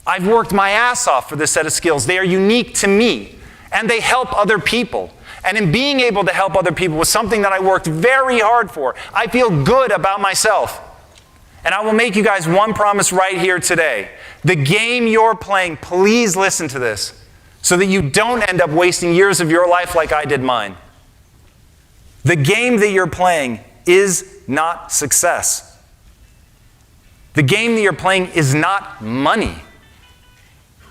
I've worked my ass off for this set of skills. They are unique to me, and they help other people. And in being able to help other people with something that I worked very hard for, I feel good about myself. And I will make you guys one promise right here today. The game you're playing, please listen to this, so that you don't end up wasting years of your life like I did mine. The game that you're playing is not success. The game that you're playing is not money.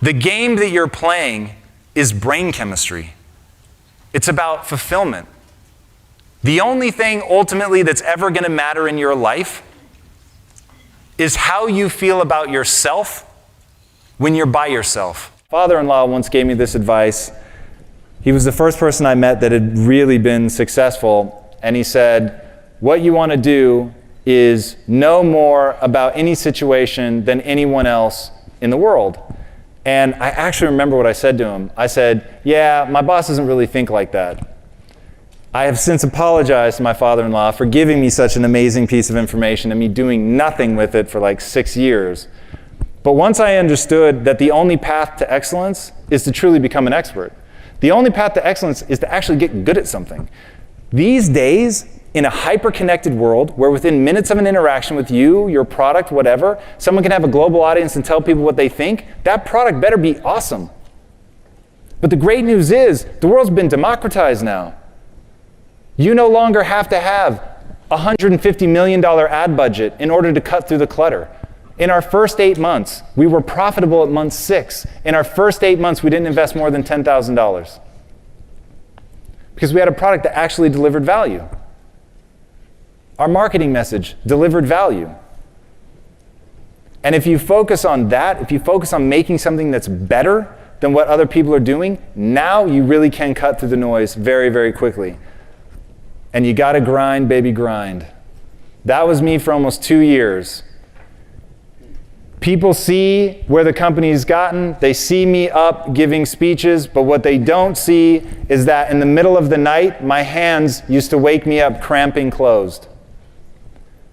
The game that you're playing is brain chemistry. It's about fulfillment. The only thing ultimately that's ever going to matter in your life is how you feel about yourself when you're by yourself. Father-in-law once gave me this advice. He was the first person I met that had really been successful, and he said, what you want to do is know more about any situation than anyone else in the world. And I actually remember what I said to him. I said, yeah, my boss doesn't really think like that. I have since apologized to my father-in-law for giving me such an amazing piece of information and me doing nothing with it for like 6 years. But once I understood that the only path to excellence is to truly become an expert. The only path to excellence is to actually get good at something. These days, in a hyper-connected world where within minutes of an interaction with you, your product, whatever, someone can have a global audience and tell people what they think, that product better be awesome. But the great news is, the world's been democratized now. You no longer have to have a $150 million ad budget in order to cut through the clutter. In our first 8 months, we were profitable at month 6. In our first 8 months, we didn't invest more than $10,000. Because we had a product that actually delivered value. Our marketing message delivered value. And if you focus on that, if you focus on making something that's better than what other people are doing, now you really can cut through the noise very, very quickly. And you gotta grind, baby, grind. That was me for almost 2 years. People see where the company's gotten, they see me up giving speeches, but what they don't see is that in the middle of the night, my hands used to wake me up cramping closed.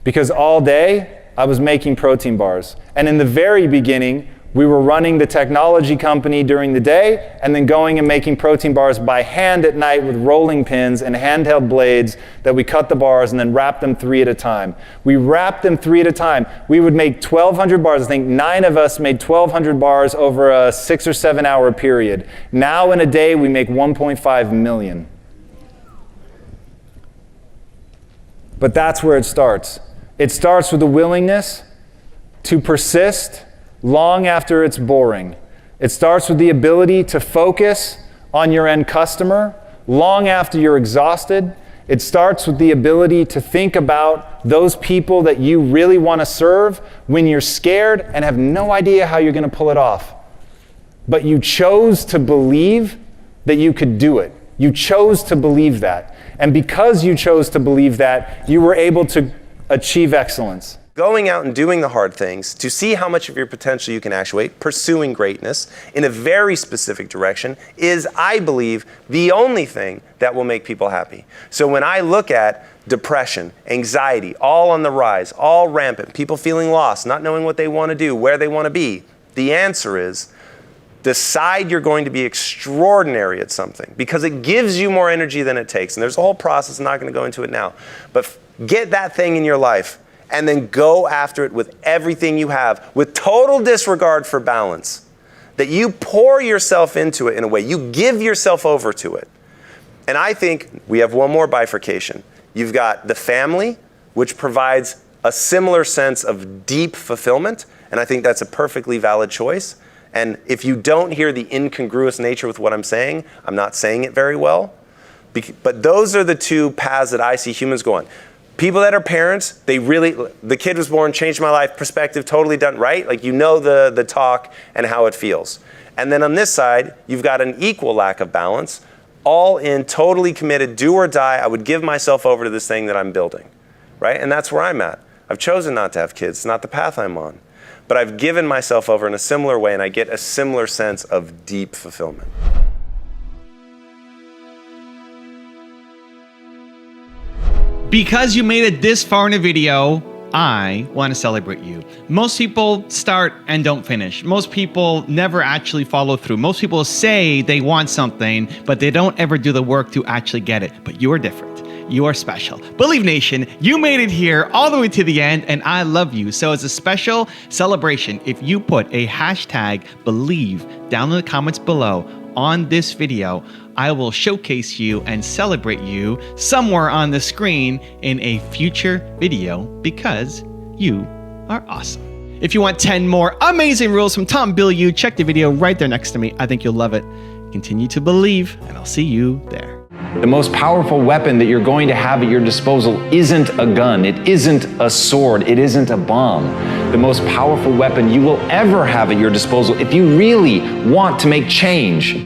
Because all day, I was making protein bars. And in the very beginning, we were running the technology company during the day and then going and making protein bars by hand at night with rolling pins and handheld blades that we cut the bars and then wrapped them 3 at a time. We wrapped them 3 at a time. We would make 1,200 bars. I think 9 of us made 1,200 bars over a 6 or 7 hour period. Now in a day, we make 1.5 million. But that's where it starts. It starts with a willingness to persist long after it's boring. It starts with the ability to focus on your end customer long after you're exhausted. It starts with the ability to think about those people that you really want to serve when you're scared and have no idea how you're going to pull it off. But you chose to believe that you could do it. You chose to believe that. And because you chose to believe that, you were able to achieve excellence. Going out and doing the hard things to see how much of your potential you can actuate, pursuing greatness in a very specific direction is, I believe, the only thing that will make people happy. So when I look at depression, anxiety, all on the rise, all rampant, people feeling lost, not knowing what they want to do, where they want to be, the answer is decide you're going to be extraordinary at something because it gives you more energy than it takes. And there's a whole process, I'm not going to go into it now. But get that thing in your life and then go after it with everything you have, with total disregard for balance. That you pour yourself into it in a way, you give yourself over to it. And I think we have one more bifurcation. You've got the family, which provides a similar sense of deep fulfillment, and I think that's a perfectly valid choice. And if you don't hear the incongruous nature with what I'm saying, I'm not saying it very well. But those are the two paths that I see humans go on. People that are parents, the kid was born, changed my life, perspective, totally done, right? Like you know the talk and how it feels. And then on this side, you've got an equal lack of balance, all in, totally committed, do or die, I would give myself over to this thing that I'm building, right? And that's where I'm at. I've chosen not to have kids, it's not the path I'm on. But I've given myself over in a similar way and I get a similar sense of deep fulfillment. Because you made it this far in a video, I want to celebrate you. Most people start and don't finish. Most people never actually follow through. Most people say they want something, but they don't ever do the work to actually get it. But you are different. You are special. Believe Nation, you made it here all the way to the end, and I love you. So as a special celebration, if you put a hashtag Believe down in the comments below on this video, I will showcase you and celebrate you somewhere on the screen in a future video because you are awesome. If you want 10 more amazing rules from Tom Bilyeu, check the video right there next to me. I think you'll love it. Continue to believe, and I'll see you there. The most powerful weapon that you're going to have at your disposal isn't a gun, it isn't a sword, it isn't a bomb. The most powerful weapon you will ever have at your disposal if you really want to make change